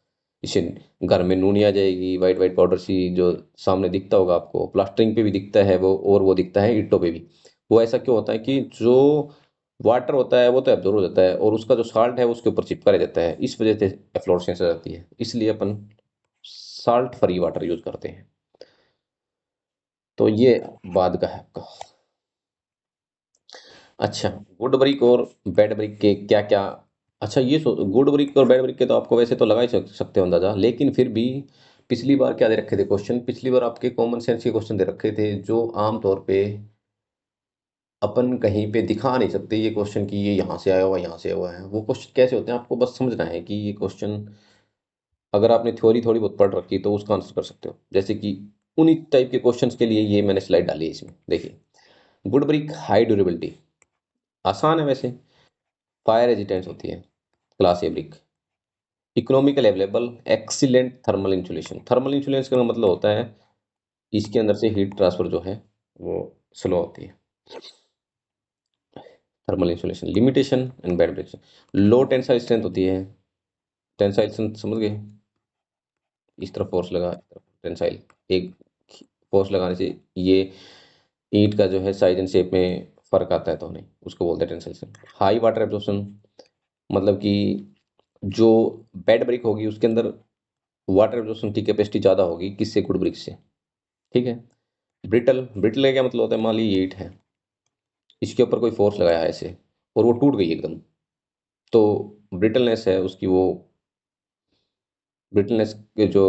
इससे घर में नूनी आ जाएगी। वाइट वाइट पाउडर सी जो सामने दिखता होगा आपको, प्लास्टरिंग पे भी दिखता है वो, और वो दिखता है ईंटों पे भी। वो ऐसा क्यों होता है कि जो वाटर होता है वो तो एब्जॉर्ब हो जाता है और उसका जो साल्ट है उसके ऊपर चिपका रह जाता है, इस वजह से एफ्लोरेसेंस आ जाती है। इसलिए अपन साल्ट फ्री वाटर यूज करते हैं। तो ये बाद का है आपका। अच्छा, गुड ब्रिक और बैड ब्रिक के क्या क्या। अच्छा ये गुड ब्रिक और बैड ब्रिक के तो आपको वैसे तो लगा ही सकते हो अंदाजा, लेकिन फिर भी पिछली बार क्या दे रखे थे क्वेश्चन, पिछली बार आपके कॉमन सेंस के क्वेश्चन दे रखे थे जो आमतौर पे अपन कहीं पे दिखा नहीं सकते ये क्वेश्चन कि ये यहाँ से आया हुआ यहाँ से आया हुआ है। वो क्वेश्चन कैसे होते हैं आपको बस समझना है कि ये क्वेश्चन अगर आपने थ्योरी थोड़ी बहुत पढ़ रखी तो उसका आंसर कर सकते हो। जैसे कि उन्हीं टाइप के क्वेश्चंस के लिए ये मैंने स्लाइड डाली है इसमें देखिए। गुड ब्रिक हाई ड्यूरेबिलिटी, आसान है वैसे। फायर रेजिस्टेंस होती है class A brick. Economical available, excellent thermal insulation. Thermal insulation का मतलब होता है इसके अंदर से हीट ट्रांसफर जो है वो स्लो होती है। Thermal insulation limitation and bad brick, low tensile strength होती है। टेंसाइल स्ट्रेंथ समझ गए, इस तरफ फोर्स लगा, इस तरफ टेंसाइल, एक फोर्स लगाने से ये ईंट का जो है साइज एंड शेप में फर्क आता है तो नहीं, उसको बोलते हैं टेंसाइल। हाई वाटर एब्जॉर्प्शन, मतलब कि जो बेड ब्रिक होगी उसके अंदर वाटर एब्जॉर्प्शन की कैपेसिटी ज़्यादा होगी किससे, गुड ब्रिक से। ठीक है। ब्रिटल, ब्रिटल का क्या मतलब होता है, मान ली ये ईंट है, इसके ऊपर कोई फोर्स लगाया है ऐसे और वो टूट गई एकदम, तो ब्रिटलनेस है उसकी वो, ब्रिटलनेस के जो,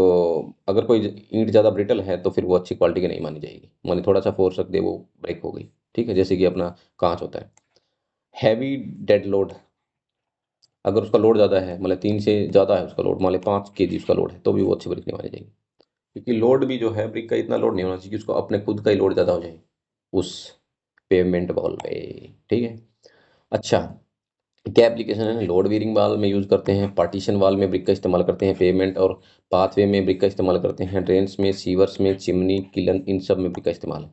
अगर कोई ईंट ज़्यादा ब्रिटल है तो फिर वो अच्छी क्वालिटी की नहीं मानी जाएगी, माने थोड़ा सा फोर्स रख दे वो ब्रेक हो गई। ठीक है, जैसे कि अपना कांच होता है। हैवी डेड लोड, अगर उसका लोड ज़्यादा है, मतलब 3 से ज़्यादा है उसका लोड, मान ले 5 kg उसका लोड है, तो भी वो अच्छी ब्रिक नहीं मानी जाएगी। क्योंकि लोड भी जो है ब्रिक का इतना लोड नहीं होना चाहिए कि उसको अपने खुद का ही लोड ज़्यादा हो जाए उस पेवमेंट वॉल पे। ठीक है। अच्छा, क्या एप्लीकेशन है, लोड बेयरिंग वाल में यूज़ करते हैं, पार्टीशन वाल में ब्रिक का इस्तेमाल करते हैं, पेवमेंट और पाथवे में ब्रिक का इस्तेमाल करते हैं, ड्रेन्स में, सीवर्स में, चिमनी, किलन, इन सब में ब्रिक का इस्तेमाल है।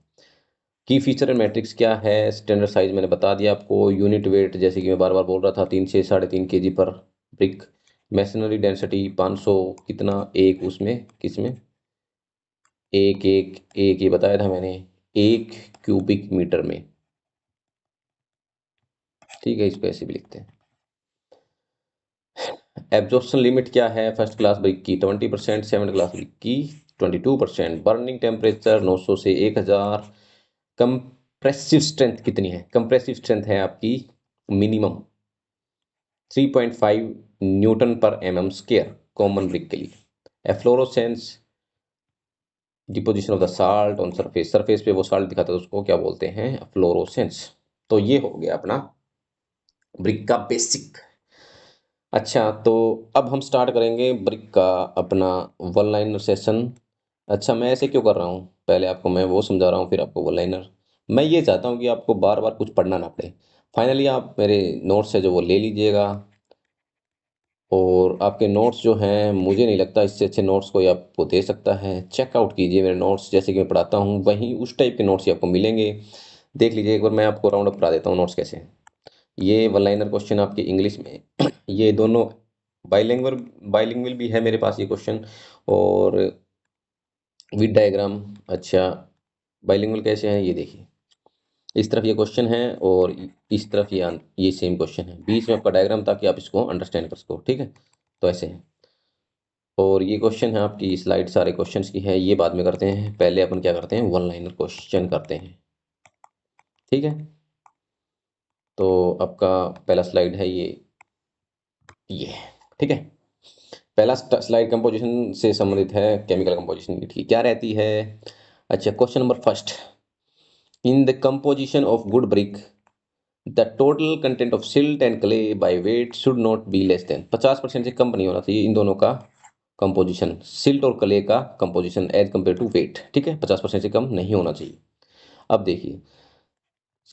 की फीचर एंड मैट्रिक्स क्या है, स्टैंडर्ड साइज मैंने बता दिया आपको। यूनिट वेट जैसे कि मैं बार बार बोल रहा था 3 से 3.5 kg पर ब्रिक। मैसनरी डेंसिटी 500 कितना, एक उसमें किसमें, एक एक एक ये बताया था मैंने, 1 क्यूबिक मीटर में। ठीक है, इसको ऐसे भी लिखते हैं। एब्जॉर्प्शन लिमिट क्या है फर्स्ट क्लास ब्रिक की, 20%, सेकंड क्लास ब्रिक की 22%। बर्निंग टेम्परेचर 900 से 1000। कंप्रेसिव स्ट्रेंथ कितनी है, कंप्रेसिव स्ट्रेंथ है आपकी मिनिमम 3.5 न्यूटन पर mm स्क्वायर कॉमन ब्रिक के लिए। Efflorescence, deposition of the salt on surface, surface पे वो साल्ट दिखाता है उसको क्या बोलते हैं, फ्लोरोसेंस। तो ये हो गया अपना ब्रिक का बेसिक। अच्छा, तो अब हम स्टार्ट करेंगे ब्रिक का अपना वन लाइनर सेशन। अच्छा, मैं ऐसे क्यों कर रहा हूँ, पहले आपको मैं वो समझा रहा हूँ फिर आपको वन लाइनर। मैं ये चाहता हूँ कि आपको बार बार कुछ पढ़ना ना पड़े। फाइनली आप मेरे नोट्स है जो वो ले लीजिएगा, और आपके नोट्स जो हैं मुझे नहीं लगता इससे अच्छे नोट्स कोई आपको दे सकता है। चेकआउट कीजिए मेरे नोट्स, जैसे कि मैं पढ़ाता हूँ वहीं उस टाइप के नोट्स ही आपको मिलेंगे। देख लीजिए एक बार, मैं आपको राउंड अप करा देता हूँ नोट्स कैसे हैं। ये वन लाइनर क्वेश्चन आपके इंग्लिश में ये दोनों बाइलिंगुअल, बाइलिंगुअल भी है मेरे पास ये क्वेश्चन, और विद डायग्राम। अच्छा, बाइलिंगुअल कैसे हैं ये देखिए, इस तरफ ये क्वेश्चन है और इस तरफ ये सेम क्वेश्चन है, बीच में आपका डायग्राम ताकि आप इसको अंडरस्टैंड कर सको। ठीक है, तो ऐसे है। और ये क्वेश्चन है आपकी स्लाइड सारे क्वेश्चंस की है, ये बाद में करते हैं, पहले अपन क्या करते हैं, वन लाइनर क्वेश्चन करते हैं। ठीक है, तो आपका पहला स्लाइड है ये। ठीक है, पहला स्लाइड कंपोजिशन से संबंधित है, केमिकल कंपोजिशन की क्या रहती है। अच्छा, question number first, in the composition of good brick the total content of silt and clay by weight should not be less than, 50% से कम नहीं होना चाहिए इन दोनों का कंपोजिशन, सिल्ट और क्ले का composition as compare to weight, ठीक है, 50% से कम नहीं होना चाहिए। अब देखिए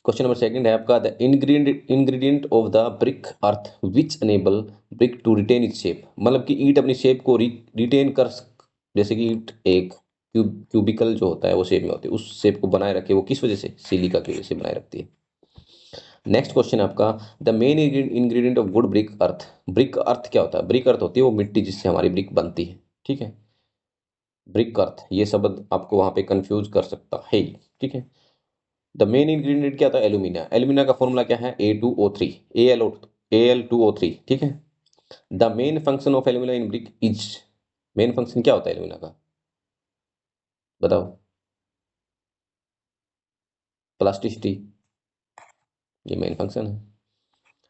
क्वेश्चन नंबर सेकंड है आपका, the ingredient of the brick earth which enable brick to retain its shape, मतलब कि ईंट अपनी शेप को रिटेन कर जैसे कि ईंट एक क्यूबिकल जो होता है वो शेप में होती है, उस शेप को बनाए रखे वो किस वजह से, सिलिका की वजह से बनाए रखती है। नेक्स्ट क्वेश्चन आपका, the main ingredient of good brick earth, brick earth क्या होता है, ब्रिक अर्थ होती है वो मिट्टी जिससे हमारी ब्रिक बनती है, ठीक है, ब्रिक अर्थ ये शब्द आपको वहां पे कंफ्यूज कर सकता है, ठीक है। द मेन इंग्रेडिएंट क्या था, एल्यूमिना, एल्यूमिना का फॉर्मूला क्या है, A2O3, Al2O3, ठीक है। The main function of alumina in brick is, main function क्या होता है एल्यूमिना का, बताओ, प्लास्टिसिटी, ये मेन फंक्शन है।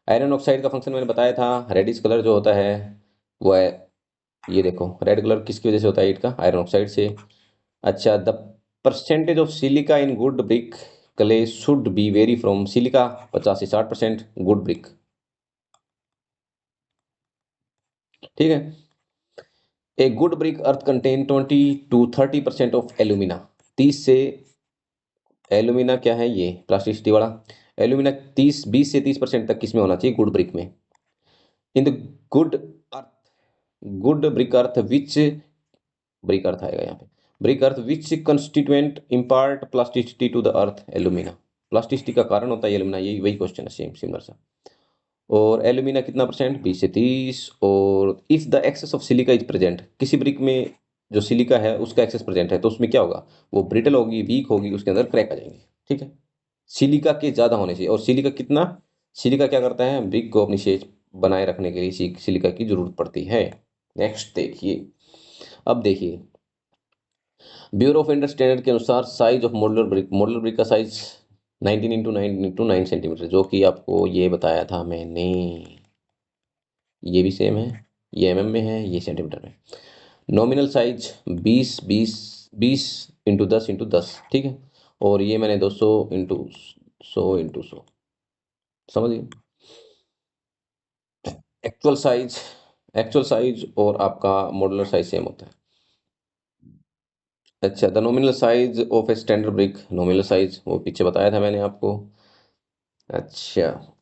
आयरन ऑक्साइड का फंक्शन मैंने बताया था, रेडिश कलर जो होता है वो है, ये देखो रेड कलर किसकी वजह से होता है, ईट का, आयरन ऑक्साइड से। अच्छा, the percentage of silica in good brick clay should be very from, silica 50 से 60%, गुड ब्रिक, ठीक है। A good brick earth contain 20 to 30% of alumina, 30 से, एल्यूमिना क्या है ये प्लास्टिसिटी वाला, एल्यूमिना 20 से 30% तक किसमें होना चाहिए, गुड ब्रिक में। In the good earth, good brick earth which, brick earth आएगा यहाँ पे, brick earth which constituent impart plasticity to the earth, alumina, plasticity का कारण होता है एल्यूमिना, यही वही क्वेश्चन है, सेम सिमिलर सा। और एल्यूमिना कितना परसेंट, 20 से 30। और if the excess of silica is present, किसी ब्रिक में जो सिलिका है उसका एक्सेस प्रेजेंट है तो उसमें क्या होगा, वो ब्रिटल होगी, वीक होगी, उसके अंदर क्रैक आ जाएंगे, ठीक है, सिलिका के ज़्यादा होने से। और सिलिका कितना, सिलिका क्या करता है, ब्रिक को अपनी शेप बनाए रखने के लिए सिलिका की जरूरत पड़ती है। नेक्स्ट देखिए, अब देखिए ब्यूरो ऑफ इंडियन स्टैंडर्ड के अनुसार size of modular brick, modular brick का साइज 19 × 9 × 9 सेंटीमीटर, जो कि आपको ये बताया था मैंने, ये भी सेम है, ये mm में है, ये सेंटीमीटर में। नॉमिनल साइज 20 × 10 × 10, ठीक है, और ये मैंने 200 × 100 × 100 समझ गए। एक्चुअल साइज, एक्चुअल साइज और आपका मॉडुलर साइज सेम होता है। अच्छा, the nominal size of a standard brick, nominal size वो पीछे बताया था मैंने आपको। अच्छा,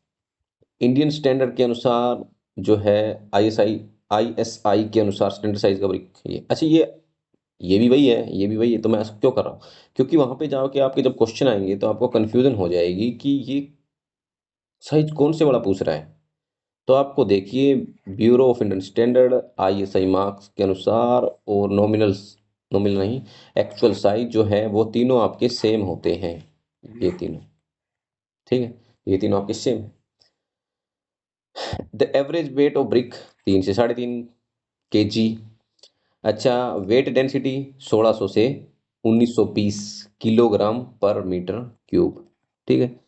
इंडियन स्टैंडर्ड के अनुसार जो है, ISI के अनुसार स्टैंडर्ड साइज का ब्रिक ये, अच्छा ये भी वही है, ये भी वही है, तो मैं ऐसा क्यों कर रहा हूँ, क्योंकि वहां पे जाके आपके जब क्वेश्चन आएंगे तो आपको कंफ्यूजन हो जाएगी कि ये साइज कौन से वाला पूछ रहा है। तो आपको देखिए, bureau of Indian standard, ISI marks के अनुसार, और नॉमिनल, नॉमिनल नहीं, एक्चुअल साइज जो है वो तीनों आपके सेम होते हैं, ये तीनों, ठीक है, ये तीनों आपके सेम है। The average weight of brick 3 से 3.5 kg। अच्छा, वेट डेंसिटी 1600 से 1920 किलोग्राम पर मीटर क्यूब, ठीक है।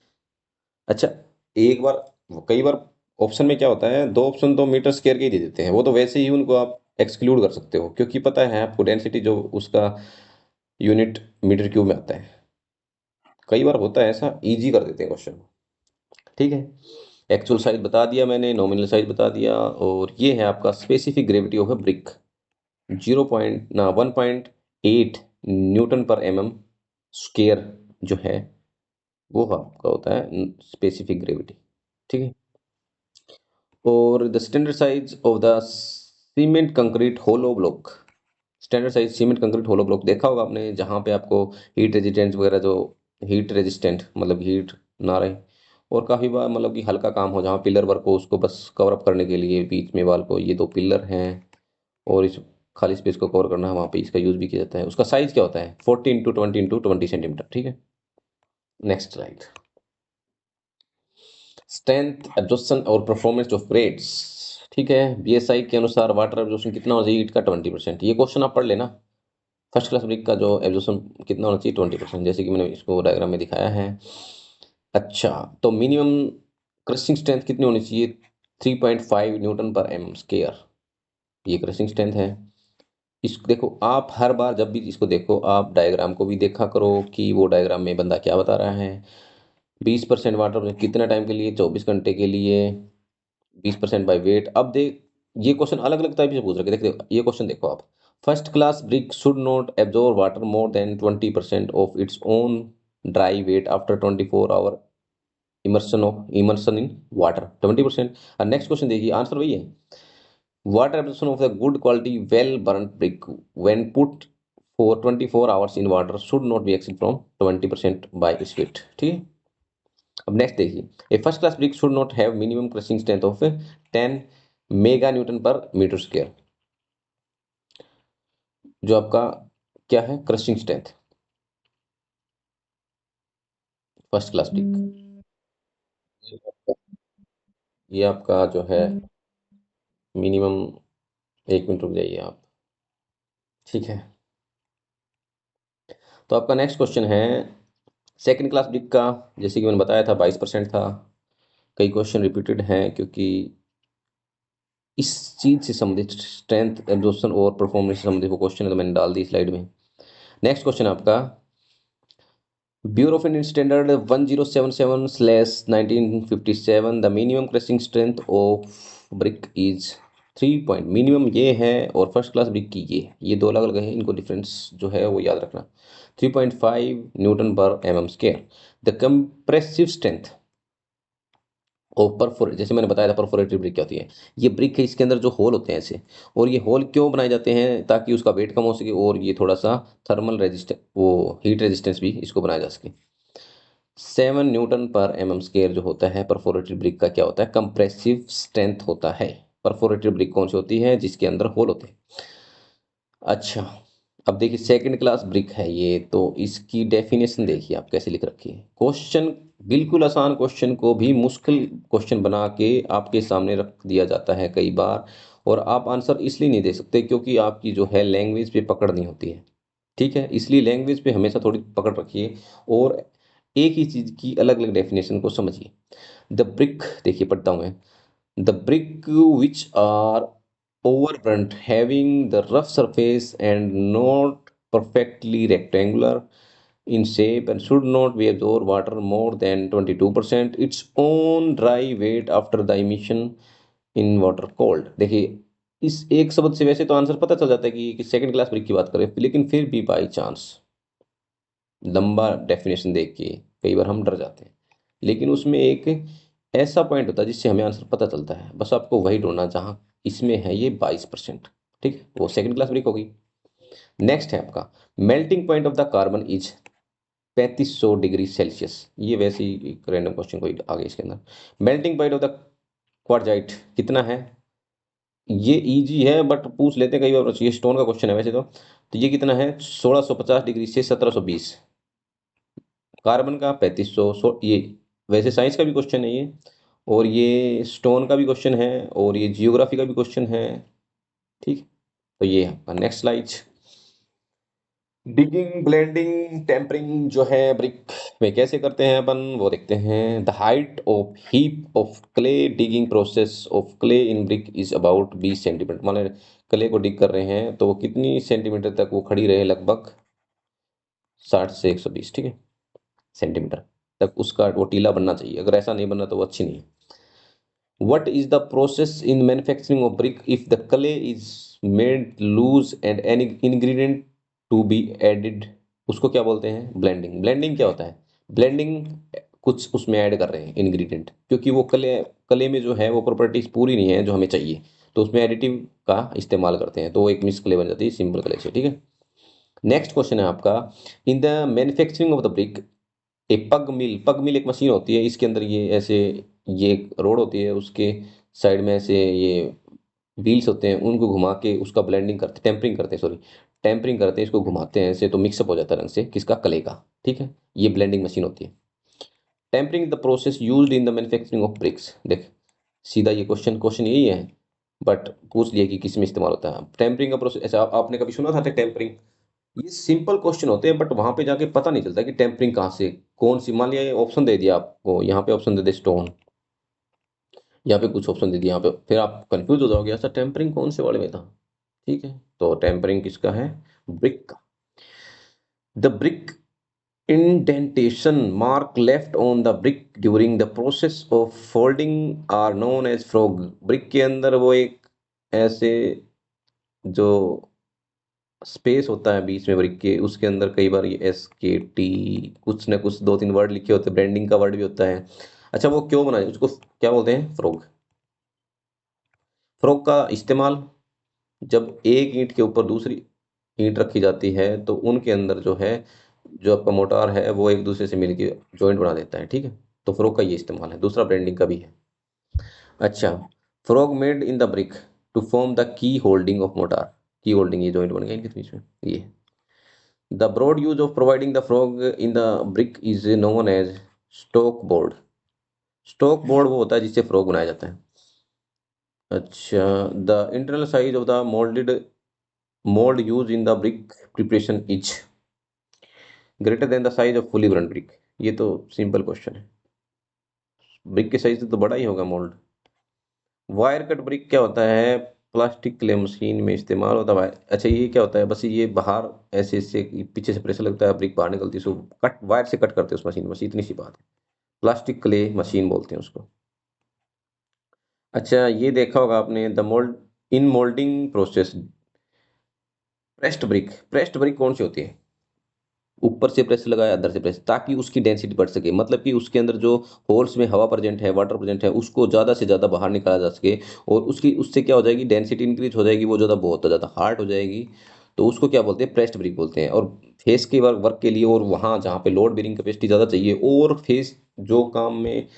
अच्छा, एक बार, कई बार ऑप्शन में क्या होता है, दो ऑप्शन तो मीटर स्क्वायर के ही दे देते हैं, वो तो वैसे ही उनको आप एक्सक्लूड कर सकते हो, क्योंकि पता है आपको डेंसिटी जो उसका यूनिट मीटर क्यूब में आता है। कई बार होता है ऐसा, इजी कर देते हैं क्वेश्चन, ठीक है। एक्चुअल साइज बता दिया मैंने, नॉमिनल साइज बता दिया, और ये है आपका specific gravity of A brick, 1.8 Newton पर स्क्वायर जो है वो आपका होता है स्पेसिफिक ग्रेविटी, ठीक है। और the standard size of the cement concrete hollow block, standard size cement concrete hollow block देखा होगा आपने, जहाँ पे आपको हीट रेजिस्टेंस वगैरह जो, हीट रेजिस्टेंट मतलब हीट ना रहे, और काफ़ी बार मतलब कि हल्का काम हो, जहाँ पिलर वर्क हो उसको बस कवर अप करने के लिए बीच में वाल को, ये दो पिलर हैं और इस खाली स्पेस को कवर करना है, वहाँ पे इसका यूज़ भी किया जाता है। उसका साइज क्या होता है, 40 × 20 × 20 सेंटीमीटर, ठीक है। नेक्स्ट स्लाइड, स्ट्रेंथ एब्जॉर्प्शन और परफॉर्मेंस ऑफ ग्रेड्स, ठीक है। BSI के अनुसार वाटर एब्जॉर्प्शन कितना होना चाहिए, ईट का 20%, ये क्वेश्चन आप पढ़ लेना। फर्स्ट क्लास ब्रिक का जो एब्जॉर्प्शन कितना होना चाहिए, 20%, जैसे कि मैंने इसको डायग्राम में दिखाया है। अच्छा, तो मिनिमम क्रशिंग स्ट्रेंथ कितनी होनी चाहिए, 3.5 न्यूटन पर स्क्वायर, ये क्रशिंग स्ट्रेंथ है। इस देखो, आप हर बार जब भी इसको देखो, आप डायग्राम को भी देखा करो कि वो डायग्राम में बंदा क्या बता रहा है। 20% वाटर में कितना टाइम के लिए, 24 घंटे के लिए, 20% बाय वेट। अब देख, ये क्वेश्चन अलग अलग टाइप से पूछ रखे। देखो ये क्वेश्चन देखो आप, first class brick should not absorb water more than 20% of its own dry weight after 24 hour immersion in water 20%। और नेक्स्ट क्वेश्चन देखिए, आंसर वही है, water absorption of the good quality well burn brick when put for 24 hours in water should not be exceed from 20% by its weight. ठीक है, अब नेक्स्ट देखिए, a first class brick should not have minimum crushing strength of 10 mega Newton पर मीटर स्क्वायर। जो आपका क्या है crushing strength first class brick, ये आपका जो है मिनिमम, 1 मिनट रुक जाइए आप। ठीक है, तो आपका नेक्स्ट क्वेश्चन है सेकंड क्लास ब्रिक का। जैसे कि मैंने बताया था 22% था। कई क्वेश्चन रिपीटेड हैं क्योंकि इस चीज से संबंधित स्ट्रेंथ एब्जॉर्प्शन और परफॉर्मेंस से संबंधित वो क्वेश्चन है, तो मैंने डाल दी स्लाइड में। नेक्स्ट क्वेश्चन आपका, bureau of Indian standard 1077/1957, the minimum crushing strength of brick is 3 point. Minimum ये है और फर्स्ट क्लास ब्रिक की ये दो अलग अलग है, इनको डिफरेंस जो है वो याद रखना। 3.5 न्यूटन पर M M square. The compressive strength और परफोरेट, जैसे मैंने बताया था परफोरेटेड ब्रिक क्या होती है, ये ब्रिक है, इसके अंदर जो होल होते हैं ऐसे, और ये होल क्यों बनाए जाते हैं, ताकि उसका वेट कम हो सके और ये थोड़ा सा थर्मल रेजिस्टेंस, वो हीट रेजिस्टेंस भी इसको बनाया जा सके। 7 न्यूटन पर एम एम स्क्वायर जो होता है परफोरेटेड ब्रिक का क्या होता है, कंप्रेसिव स्ट्रेंथ होता है। परफोरेटेड ब्रिक कौन सी होती है, जिसके अंदर होल होते हैं। अच्छा, अब देखिए सेकंड क्लास ब्रिक है ये, तो इसकी डेफिनेशन देखिए आप कैसे लिख रखी है। क्वेश्चन बिल्कुल आसान क्वेश्चन को भी मुश्किल क्वेश्चन बना के आपके सामने रख दिया जाता है कई बार, और आप आंसर इसलिए नहीं दे सकते क्योंकि आपकी जो है लैंग्वेज पे पकड़ नहीं होती है। ठीक है, इसलिए लैंग्वेज पे हमेशा थोड़ी पकड़ रखिए और एक ही चीज की अलग अलग डेफिनेशन को समझिए। द ब्रिक, देखिए पढ़ता हूं मैं, the brick which are overburnt having the rough surface and not perfectly rectangular in shape and should not be absorb water more than 22% its own dry weight after the emission in water cold। देखिए इस एक शब्द से वैसे तो आंसर पता चल जाता है कि सेकंड क्लास ब्रिक की बात करें, लेकिन फिर भी बाई चांस लंबा डेफिनेशन देख के कई बार हम डर जाते हैं, लेकिन उसमें एक ऐसा पॉइंट होता है जिससे हमें आंसर पता चलता है, बस आपको वही ढूंढना जहां इसमें है ये 22%। ठीक है, वो सेकंड क्लास ब्रिक होगी। नेक्स्ट है आपका, melting point of the carbon is 3500 degree Celsius. ये वैसे ही एक रैंडम क्वेश्चन कोई आगे इसके अंदर, melting point of the quartzite कितना है, ये इजी है बट पूछ लेते हैं कई बार, ये स्टोन का क्वेश्चन है वैसे तो ये कितना है 1650 डिग्री से 1720। कार्बन का 3500, ये वैसे साइंस का भी क्वेश्चन है ये, और ये स्टोन का भी क्वेश्चन है, और ये जियोग्राफी का भी क्वेश्चन है। ठीक, तो ये है आपका next slide. Digging blending tempering जो है ब्रिक में कैसे करते हैं अपन वो देखते हैं। The height of heap of clay digging process of clay in brick is about 20 centimetre. मान लीजिए क्ले को डिग कर रहे हैं तो वो कितनी सेंटीमीटर तक वो खड़ी रहे, लगभग 60 से 120, ठीक है, सेंटीमीटर तक उसका वो टीला बनना चाहिए, अगर ऐसा नहीं बनना तो वो अच्छी नहीं है। What is the process in manufacturing of brick if the clay is made loose and any ingredient to be added? उसको क्या बोलते हैं, ब्लेंडिंग। ब्लेंडिंग क्या होता है, ब्लेंडिंग कुछ उसमें ऐड कर रहे हैं इंग्रेडिएंट, क्योंकि वो कले में जो है वो प्रॉपर्टीज पूरी नहीं है जो हमें चाहिए, तो उसमें एडिटिव का इस्तेमाल करते हैं, तो वो एक मिक्स क्ले बन जाती है सिंपल क्ले से। ठीक है, नेक्स्ट क्वेश्चन है आपका, in the manufacturing of the brick a pug mill. पग मिल एक मशीन होती है, इसके अंदर ये ऐसे, ये एक रोड होती है, उसके साइड में ऐसे ये व्हील्स होते हैं, उनको घुमा के उसका ब्लेंडिंग करते, टेम्परिंग करते हैं, सॉरी टेम्परिंग करते हैं, इसको घुमाते हैं ऐसे तो मिक्सअप हो जाता है रंग से, किसका, क्ले का। ठीक है, ये ब्लेंडिंग मशीन होती है। Tempering the process used in the manufacturing of bricks. देख सीधा ये क्वेश्चन क्वेश्चन यही है, बट पूछ लिया कि किस में इस्तेमाल होता है टेम्परिंग का प्रोसेस। ऐसा आपने कभी सुना था टेम्परिंग, ये सिंपल क्वेश्चन होते हैं बट वहां पे जाके पता नहीं चलता कि टेम्परिंग कहाँ से, कौन सी, मान लिया ऑप्शन दे दिया आपको, यहाँ पे ऑप्शन दे दे स्टोन, यहाँ पे कुछ ऑप्शन दे दिया, यहाँ पे फिर आप कंफ्यूज हो जाओगे ऐसा टेम्परिंग कौन से वाले में था। ठीक है, तो टेम्परिंग किसका है, ब्रिक का। The brick indentation mark left on the brick during the process of folding are known as frog। brick के अंदर वो एक ऐसे जो स्पेस होता है बीच में ब्रिक के, उसके अंदर कई बार ये SKT कुछ ना कुछ 2-3 वर्ड लिखे होते हैं, ब्रांडिंग का वर्ड भी होता है। अच्छा, वो क्यों बनाए, उसको क्या बोलते हैं? फ्रॉग। फ्रॉग का इस्तेमाल जब एक ईंट के ऊपर दूसरी ईंट रखी जाती है तो उनके अंदर जो है, जो आपका मोटार है वो एक दूसरे से मिलके जॉइंट बना देता है, ठीक है। तो फ्रॉग का ये इस्तेमाल है, दूसरा ब्रांडिंग का भी है। अच्छा, frog made in the brick to form the key holding of mortar. Key holding, ये जॉइंट बन गया इनके बीच में ये। The broad use of providing the frog in the brick is known as stock board. Stock board वो होता है जिससे फ्रॉग बनाया जाता है। अच्छा, the internal size of the mould use in the brick preparation is greater than the size of fully burn brick. ये तो सिंपल क्वेश्चन है, ब्रिक के साइज से तो बड़ा ही होगा मोल्ड। वायर कट ब्रिक क्या होता है? प्लास्टिक क्ले मशीन में इस्तेमाल होता है वायर। अच्छा, ये क्या होता है? बस ये बाहर ऐसे इससे पीछे से प्रेशर लगता है, ब्रिक बाहर निकलती है, सो कट वायर से कट करते हैं उस मशीन में, बस इतनी सी बात है। प्लास्टिक क्ले मशीन बोलते हैं उसको। अच्छा, ये देखा होगा आपने, the mould in moulding process pressed brick कौन सी होती है? ऊपर से प्रेस लगाया, अंदर से प्रेस, ताकि उसकी डेंसिटी बढ़ सके, मतलब कि उसके अंदर जो होल्स में हवा प्रेजेंट है, वाटर प्रेजेंट है, उसको ज़्यादा से ज़्यादा बाहर निकाला जा सके। और उसकी उससे क्या हो जाएगी, डेंसिटी इंक्रीज हो जाएगी, वो ज़्यादा बहुत ज़्यादा हार्ड हो जाएगी। तो उसको क्या बोलते हैं? प्रेस्ड ब्रिक बोलते हैं। और फेस के वर्क के लिए, और वहाँ जहाँ पे लोड बेरिंग कैपेसिटी ज़्यादा चाहिए, और फेस जो काम में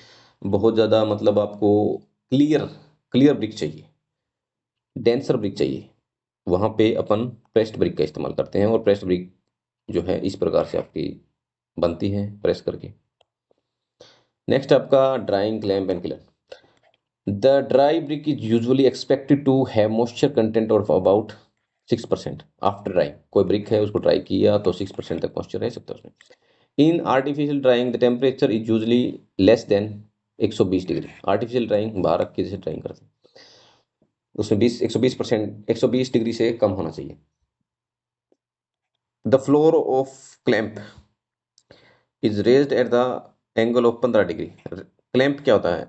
बहुत ज़्यादा, मतलब आपको क्लियर क्लियर ब्रिक चाहिए, डेंसर ब्रिक चाहिए, वहाँ पे अपन प्रेस्ड ब्रिक का इस्तेमाल करते हैं। और प्रेस्ड ब्रिक जो है इस प्रकार से आपकी बनती है प्रेस करके। नेक्स्ट आपका drying clamp and killer. The dry brick is usually expected to have moisture content of about 6%। After drying, कोई ब्रिक है उसको ड्राई किया तो 6% तक मॉइस्चर रह सकता है उसमें। In artificial drying the temperature is usually less than 120 degree. Artificial drying बाहर रख के जैसे ड्राइंग करते हैं, उसमें 120 डिग्री से कम होना चाहिए। The floor of clamp is raised at the angle of 15 degree. Clamp क्या होता है?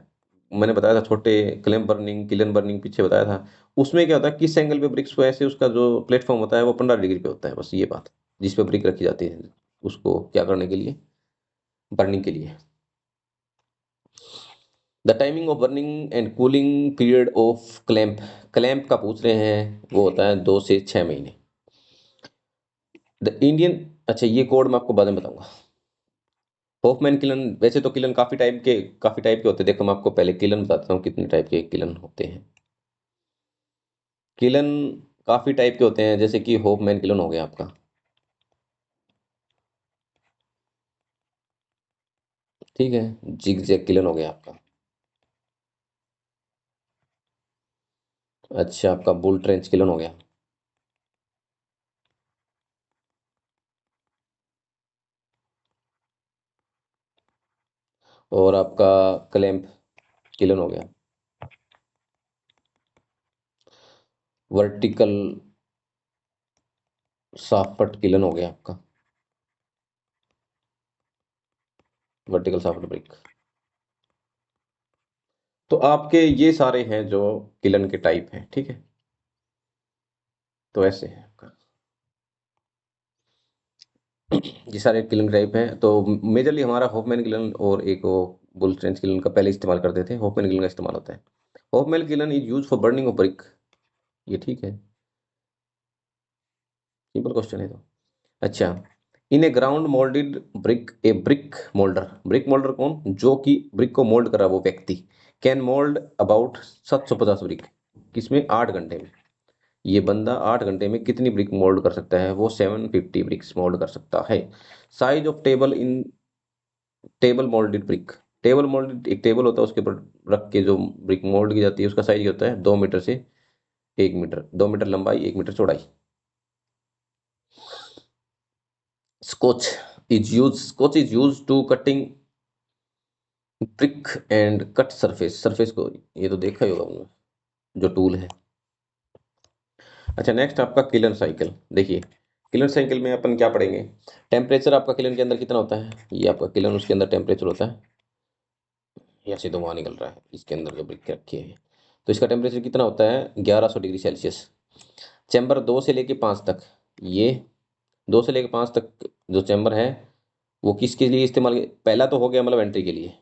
मैंने बताया था छोटे क्लैंप बर्निंग, किलन बर्निंग पीछे बताया था। उसमें क्या होता है, किस एंगल पे ब्रिक्स को ऐसे, उसका जो प्लेटफॉर्म होता है वो 15 डिग्री पे होता है, बस ये बात। जिस पे ब्रिक रखी जाती है उसको क्या करने के लिए? बर्निंग के लिए। The timing of burning and cooling period of clamp. Clamp का पूछ रहे हैं, वो होता है 2 से 6 महीने। द इंडियन, अच्छा ये कोड मैं आपको बाद में बताऊंगा। होफमैन किलन, वैसे तो किलन काफी टाइप के होते हैं। देखो, मैं आपको पहले किलन बताता हूँ कितने टाइप के किलन होते हैं। किलन काफी टाइप के होते हैं, जैसे कि होफमैन किलन हो गया आपका, ठीक है। जिग जैग किलन हो गया आपका। अच्छा, आपका बुल ट्रेंच किलन हो गया। और आपका क्लैंप किलन हो गया। वर्टिकल साफट किलन हो गया आपका। Vertical soft brick. तो आपके ये सारे हैं जो किलन के टाइप हैं, ठीक है। तो ऐसे है आपका, ये सारे किलन टाइप हैं। तो मेजरली हमारा होफमैन किलन और एक वो बुल ट्रेंच किलन का पहले इस्तेमाल करते थे, होफमैन किलन का इस्तेमाल होता है। Hofmann kiln is use for burning of brick. ये ठीक है, सिंपल क्वेश्चन है तो। अच्छा, इन ए ग्राउंड मोल्डेड ब्रिक, ए ब्रिक मोल्डर कौन? जो कि ब्रिक को मोल्ड करा वो व्यक्ति, कैन मोल्ड अबाउट 750 ब्रिक। किसमें? 8 घंटे में। ये बंदा 8 घंटे में कितनी ब्रिक मोल्ड कर सकता है? वो 750 ब्रिक्स मोल्ड कर सकता है। Size of table in table moulded brick. Table moulded, एक टेबल होता है उसके ऊपर रख के जो ब्रिक मोल्ड की जाती है, उसका साइज होता है 2 मीटर से 1 मीटर, 2 मीटर लंबाई, 1 मीटर चौड़ाई। Scotch is use to cutting brick and cut surface को, ये तो देखा ही होगा आपने, जो टूल है। अच्छा, नेक्स्ट आपका किलन साइकिल। देखिए, किलन साइकिल में अपन क्या पढ़ेंगे? टेम्परेचर आपका किलन के अंदर कितना होता है? ये आपका किलन, उसके अंदर टेम्परेचर होता है, यहाँ से धुआं निकल रहा है इसके अंदर जो ब्रिक रखी है। तो इसका टेम्परेचर कितना होता है 1100 डिग्री सेल्सियस। चैम्बर 2 से लेके 5 तक, ये 2 से लेके 5 तक जो चैम्बर है वो किसके लिए इस्तेमाल, पहला तो हो गया मतलब एंट्री के लिए,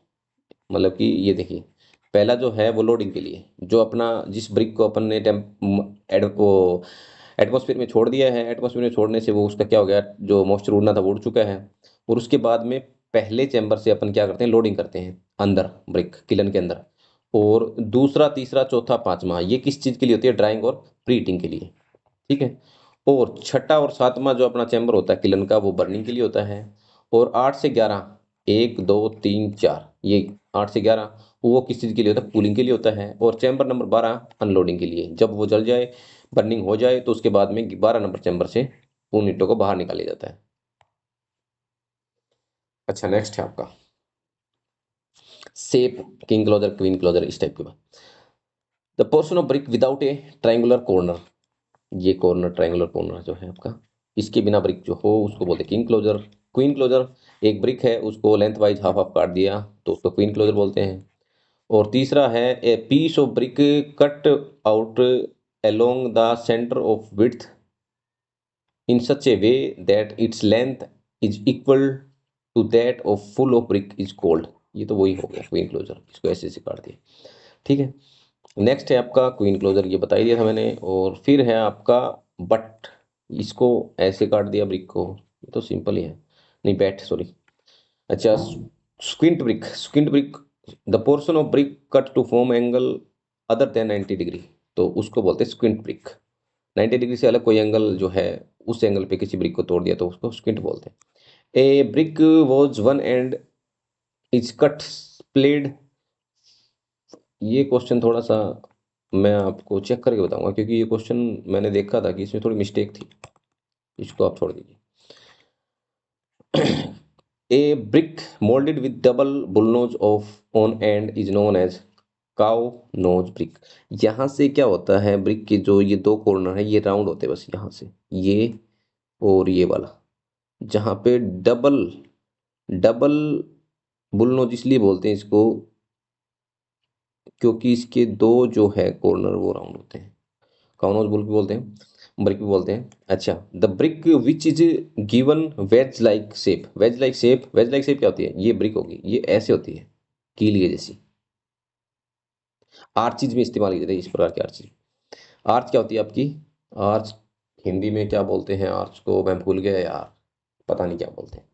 मतलब कि ये देखिए पहला जो है वो लोडिंग के लिए, जो अपना जिस ब्रिक को अपन ने एड को एटमॉस्फेयर में छोड़ दिया है, एटमॉस्फेयर में छोड़ने से वो उसका क्या हो गया, जो मॉइस्चर उड़ना था वो उड़ चुका है। और उसके बाद में पहले चैम्बर से अपन क्या करते हैं, लोडिंग करते हैं अंदर ब्रिक किलन के अंदर। और दूसरा तीसरा चौथा पांचवा ये किस चीज़ के लिए होती है, ड्राइंग और प्री हीटिंग के लिए। ठीक है। और छठा और सातवां जो अपना चैम्बर होता है किलन का वो बर्निंग के लिए होता है। और 8 से 11, 1 2 3 4, ये 8 से 11 वो किस चीज़ के लिए होता है, कूलिंग के लिए होता है। और चैम्बर नंबर 12 अनलोडिंग के लिए, जब वो जल जाए बर्निंग हो जाए तो उसके बाद में 12 नंबर चैम्बर से उन ईंटों को बाहर निकाला जाता है। अच्छा नेक्स्ट है आपका सेप, किंग क्लोजर, क्वीन क्लोजर, इस टाइप के बाद। The portion of brick without a triangular corner, ये कॉर्नर ट्रायंगुलर कॉर्नर जो है आपका, इसके बिना ब्रिक जो हो उसको बोलते हैं किंग क्लोजर। क्वीन क्लोजर, एक ब्रिक है उसको लेंथ वाइज हाफ हाफ काट दिया तो उसको क्वीन क्लोजर बोलते हैं। और तीसरा है a piece of brick cut out along the centre of width in such a way that its length is equal to that of full of brick is called. ये तो वही हो गया क्वीन क्लोजर, इसको ऐसे ऐसे काट दिया। ठीक है। नेक्स्ट है आपका क्वीन क्लोजर, ये बता ही दिया था मैंने। और फिर है आपका बट, इसको ऐसे काट दिया ब्रिक को, ये तो सिंपल ही है, नहीं बैट सॉरी। अच्छा squint brick, squint brick the portion of brick cut to form angle other than 90 degree, तो उसको बोलते हैं स्क्विंट ब्रिक। 90 डिग्री से अलग कोई एंगल जो है उस एंगल पे किसी ब्रिक को तोड़ दिया तो उसको स्क्विंट बोलते हैं। A brick was one end is cut splayed, ये क्वेश्चन थोड़ा सा मैं आपको चेक करके बताऊंगा क्योंकि ये क्वेश्चन मैंने देखा था कि इसमें थोड़ी मिस्टेक थी, इसको आप छोड़ दीजिए। A brick moulded with double bullnose of on end is known as cow nose brick. यहाँ से क्या होता है, ब्रिक के जो ये दो कॉर्नर है ये राउंड होते हैं बस, यहाँ से ये और ये वाला, जहाँ पे डबल डबल बुलनोज इसलिए बोलते हैं इसको क्योंकि इसके दो जो है कॉर्नर वो राउंड होते हैं, काउनोज बुल भी बोलते हैं, ब्रिक भी बोलते हैं। अच्छा the brick which is given wedge like shape, wedge like shape, wedge like shape क्या होती है, ये ब्रिक होगी, ये ऐसे होती है कील के जैसी, आर्चिज में इस्तेमाल की जाती है इस प्रकार की आर्चिज। आर्च क्या होती है आपकी, आर्च हिंदी में क्या बोलते हैं आर्च को, मैं भूल गया यार, पता नहीं क्या बोलते हैं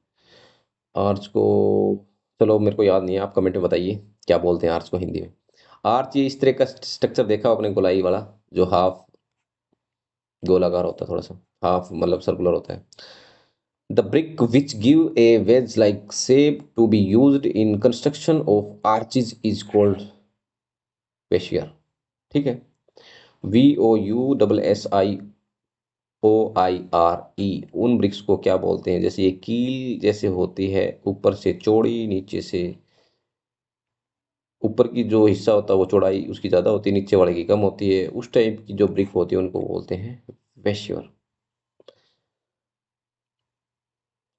आर्च को, चलो मेरे को याद नहीं है, आप कमेंट में बताइए क्या बोलते हैं आर्च को हिंदी में। आर्च ये इस तरह का स्ट्रक्चर देखा हो आपने, गोलाई वाला, जो हाफ गोलाकार होता है, थोड़ा सा हाफ मतलब सर्कुलर होता है। The brick which give a wedge-like shape to be used in construction of arches is called fascia। ठीक है। VOUSSIOIRE, उन ब्रिक्स को क्या बोलते हैं, जैसे ये कील जैसे होती है, ऊपर से चौड़ी नीचे से, ऊपर की जो हिस्सा होता है वो चौड़ाई उसकी ज़्यादा होती है, नीचे वाले की कम होती है, उस टाइप की जो ब्रिक होती है उनको बोलते हैं वेश्योर।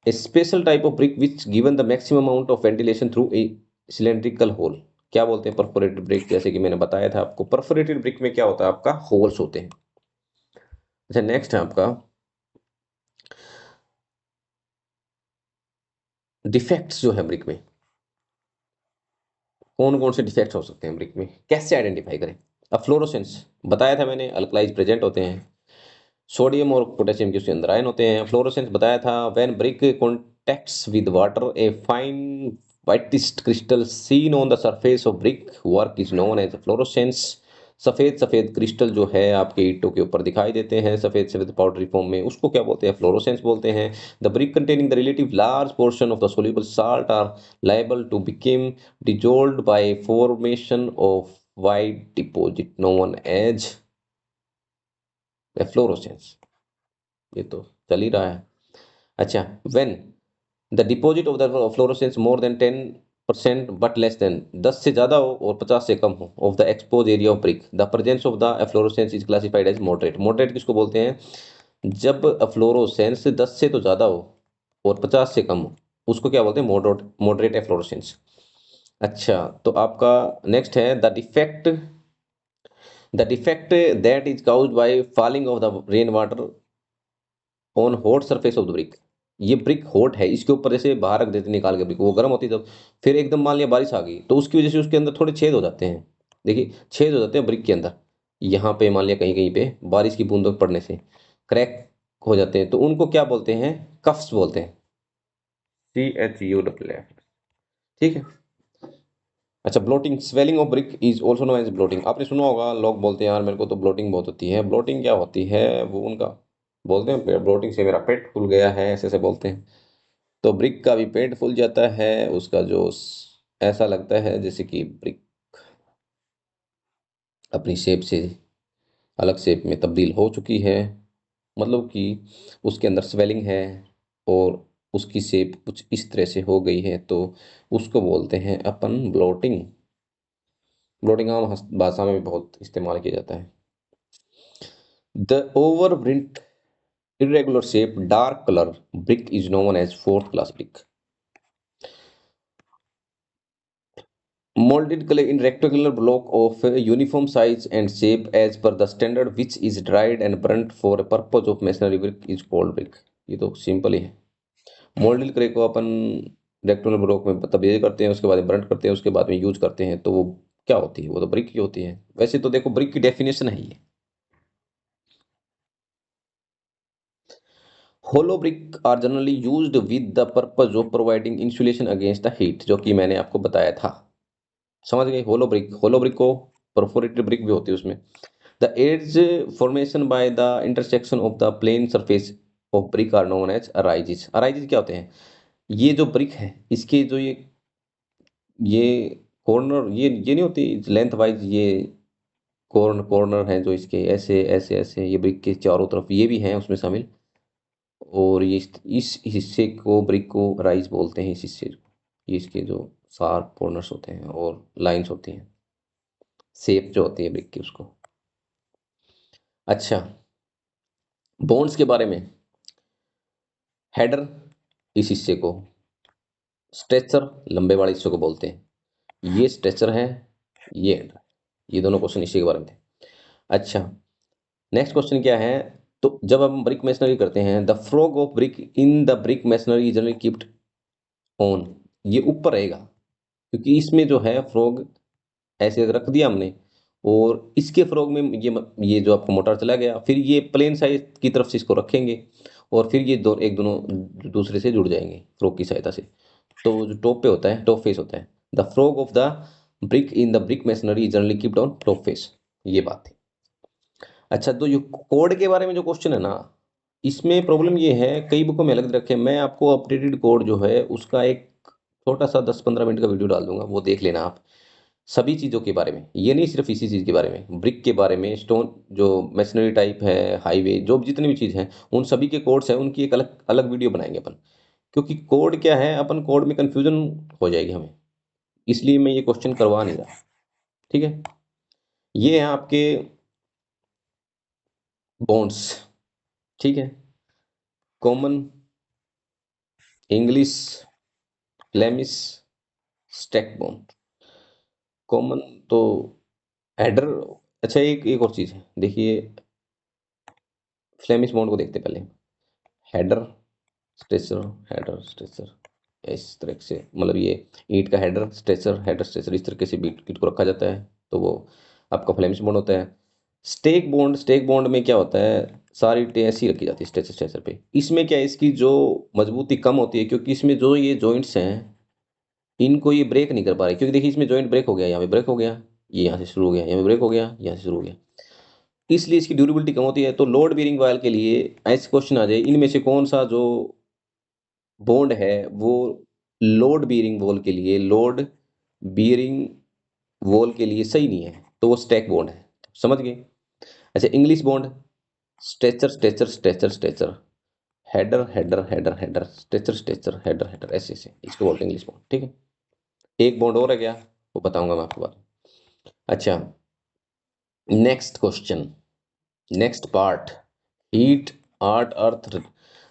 A special type of brick which given the maximum amount of ventilation through a cylindrical hole, क्या बोलते हैं परफोरेटेड ब्रिक, जैसे कि मैंने बताया था आपको परफोरेटेड ब्रिक में क्या होता है आपका होल्स होते हैं। अच्छा नेक्स्ट है आपका डिफेक्ट्स जो है ब्रिक में, कौन कौन से डिफेक्ट्स हो सकते हैं ब्रिक में, कैसे आइडेंटिफाई करें। अब फ्लोरोसेंस बताया था मैंने, अल्कलाइज प्रेजेंट होते हैं, सोडियम और पोटेशियम के उसके अंदर आयन होते हैं। फ्लोरोसेंस बताया था when brick contacts with water a fine whitest crystal seen on the surface of brick work is known as fluorescence। सफेद सफेद क्रिस्टल जो है आपके ईंटों के ऊपर दिखाई देते हैं सफेद सफेद पाउडरी फॉर्म में, उसको क्या बोलते हैं, फ्लोरोसेंस बोलते हैं। The brick containing the relative large portion of the soluble salt are liable to become dissolved by formation of white deposit known as florescence, ये तो चल ही रहा है। अच्छा when the deposit of the florescence more than 10% but less than, 10 से ज़्यादा हो और 50 से कम हो of the expose area of brick, the presence of the efflorescence is classified as moderate. Moderate किसको बोलते हैं, जब एफ्लोरोसेंस 10 से तो ज़्यादा हो और 50 से कम हो उसको क्या बोलते हैं, मॉडरेट, मॉडरेट एफ्लोरोसेंस। अच्छा तो आपका नेक्स्ट है the defect the defect that is caused by fouling of the rain water on hot surface of the brick. ये ब्रिक हॉट है, इसके ऊपर जैसे बाहर रख देते निकाल के ब्रिक, वो गर्म होती है जब, फिर एकदम मान लिया बारिश आ गई तो उसकी वजह से उसके अंदर थोड़े छेद हो जाते हैं। देखिए छेद हो जाते हैं ब्रिक के अंदर, यहाँ पे मान लिया कहीं कहीं पे बारिश की बूंदों पड़ने से क्रैक हो जाते हैं, तो उनको क्या बोलते हैं, कफ्स बोलते हैं। CHU एफ, ठीक है। अच्छा, bloating, swelling of brick is also known as bloating. आपने सुना होगा, लोग बोलते हैं यार मेरे को तो ब्लोटिंग बहुत होती है। ब्लोटिंग क्या होती है, वो उनका बोलते हैं ब्लोटिंग से मेरा पेट फूल गया है, ऐसे ऐसे बोलते हैं। तो ब्रिक का भी पेट फूल जाता है, उसका जो ऐसा लगता है जैसे कि ब्रिक अपनी शेप से अलग शेप में तब्दील हो चुकी है, मतलब कि उसके अंदर स्वेलिंग है और उसकी शेप कुछ इस तरह से हो गई है, तो उसको बोलते हैं अपन ब्लोटिंग। ब्लोटिंग आम भाषा में भी बहुत इस्तेमाल किया जाता है। The overprint irregular shape dark color brick is known as fourth class brick. Molded clay in rectangular block of uniform size and shape as per the standard which is dried and burnt for a purpose of masonry brick is called brick. ये तो सिंपल ही है। मोल्डेड क्ले को अपन रेक्टेंगुलर ब्लॉक में तब्दील करते हैं, उसके बाद ब्रंट करते हैं, उसके बाद में यूज करते हैं, तो वो क्या होती है, वो तो ब्रिक की होती है। वैसे तो देखो ब्रिक की डेफिनेशन है ये, hollow brick are generally used with the purpose of providing insulation against the heat, जो कि मैंने आपको बताया था। समझ गए, होलो ब्रिक, होलो ब्रिक को परफोरेटेड ब्रिक भी होती है उसमें। The edges formation by the intersection of the plane surface of brick are known as arrises. Arrises क्या होते हैं, ये जो ब्रिक है इसके जो ये कॉर्नर, ये नहीं होती लेंथ वाइज, ये कॉर्नर है जो इसके ऐसे ऐसे ऐसे, ये ब्रिक के चारों तरफ ये भी हैं उसमें शामिल, और ये इस हिस्से को ब्रिक को राइज बोलते हैं, इस हिस्से को, ये इसके जो शार्प कॉर्नर्स होते हैं और लाइंस होती हैं, शेप जो होती है ब्रिक की उसको। अच्छा, बोन्स के बारे में, हेडर इस हिस्से को, स्ट्रेचर लंबे वाले हिस्से को बोलते हैं, ये स्ट्रेचर है, ये हेडर। ये दोनों क्वेश्चन इसी के बारे में थे। अच्छा, नेक्स्ट क्वेश्चन क्या है, तो जब हम ब्रिक मैसनरी करते हैं, the frog of brick in the brick masonry generally keeped on, ये ऊपर रहेगा, क्योंकि इसमें जो है फ्रॉग ऐसे रख दिया हमने, और इसके फ्रॉग में ये जो आपका मोटर चला गया, फिर ये प्लेन साइज की तरफ से इसको रखेंगे, और फिर ये दोनों दूसरे से जुड़ जाएंगे फ्रॉग की सहायता से। तो जो टॉप पे होता है, टॉप फेस होता है, the frog of the brick in the brick masonry generally keeped on top face, ये बात है। अच्छा, तो ये कोड के बारे में जो क्वेश्चन है ना, इसमें प्रॉब्लम ये है, कई बुकों में अलग रखे, मैं आपको अपडेटेड कोड जो है उसका एक छोटा सा 10-15 मिनट का वीडियो डाल दूंगा, वो देख लेना आप। सभी चीज़ों के बारे में, ये नहीं सिर्फ इसी चीज़ के बारे में, ब्रिक के बारे में, स्टोन जो मशीनरी टाइप है, हाईवे जो जितनी भी चीज़ हैं, उन सभी के कोड्स हैं, उनकी एक अलग अलग वीडियो बनाएंगे अपन। क्योंकि कोड क्या है, अपन कोड में कंफ्यूजन हो जाएगी हमें, इसलिए मैं ये क्वेश्चन करवा नहीं रहा। ठीक है, ये है आपके बॉन्ड्स, ठीक है, common, English, Flemish, stack bond. Common तो हेडर। अच्छा, एक और चीज़ है, देखिए फ्लेमिश बॉन्ड को देखते पहले, हेडर स्ट्रेचर, हेडर स्ट्रेचर, इस तरह से, मतलब ये ईंट का हेडर स्ट्रेचर इस तरीके से बीट ईंट को रखा जाता है, तो वो आपका फ्लेमिश बॉन्ड होता है। स्टेक बॉन्ड में क्या होता है, सारी ईंटें ऐसी रखी जाती है स्ट्रेचर स्ट्रेचर पे। इसमें क्या है, इसकी जो मजबूती कम होती है, क्योंकि इसमें जो ये जॉइंट्स हैं इनको ये ब्रेक नहीं कर पा रहे, क्योंकि देखिए इसमें जॉइंट ब्रेक हो गया, यहाँ पे ब्रेक हो गया, ये यहाँ से शुरू हो गया, यहाँ पे ब्रेक हो गया, यहाँ से शुरू हो गया, इसलिए इसकी ड्यूरेबिलिटी कम होती है। तो लोड बेरिंग वायल के लिए ऐसे क्वेश्चन आ जाए, इनमें से कौन सा जो बॉन्ड है वो लोड बीयरिंग वॉल के लिए, लोड बीयरिंग वॉल के लिए सही नहीं है, तो वो स्टैक बॉन्ड है। समझ गए। अच्छा, English bond, stretcher stretcher stretcher stretcher, header header header header, stretcher stretcher header header, ऐसे ऐसे इसको बोलते हैं इंग्लिश बॉन्ड। ठीक है, एक बॉन्ड और है क्या, वो बताऊंगा मैं आपको बाद में। अच्छा, next question, next part, heat art earth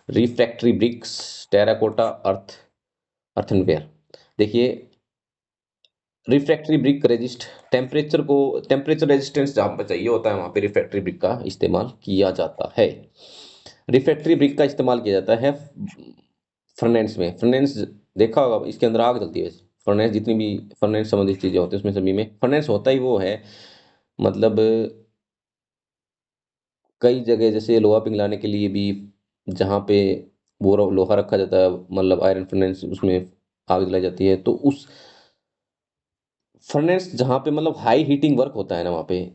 refractory bricks terracotta earth earthenware. देखिए, refractory brick resist temperature resistance जहाँ पे चाहिए होता है वहाँ पे रिफ्रैक्टरी ब्रिक का इस्तेमाल किया जाता है। रिफ्रैक्टरी ब्रिक का इस्तेमाल किया जाता है फर्नेंस में। फर्नेंस देखा होगा, इसके अंदर आग जलती है। फर्नेंस जितनी भी फर्नेंस संबंधित चीज़ें होती हैं उसमें सभी में फर्नेंस होता ही वो है। मतलब कई जगह जैसे लोहा पिघलाने के लिए भी जहाँ पे वो लोहा रखा जाता है, मतलब आयरन फर्नेंस, उसमें आग जलाई जाती है। तो उस फर्नेस जहाँ पे मतलब हाई हीटिंग वर्क होता है ना, वहाँ पे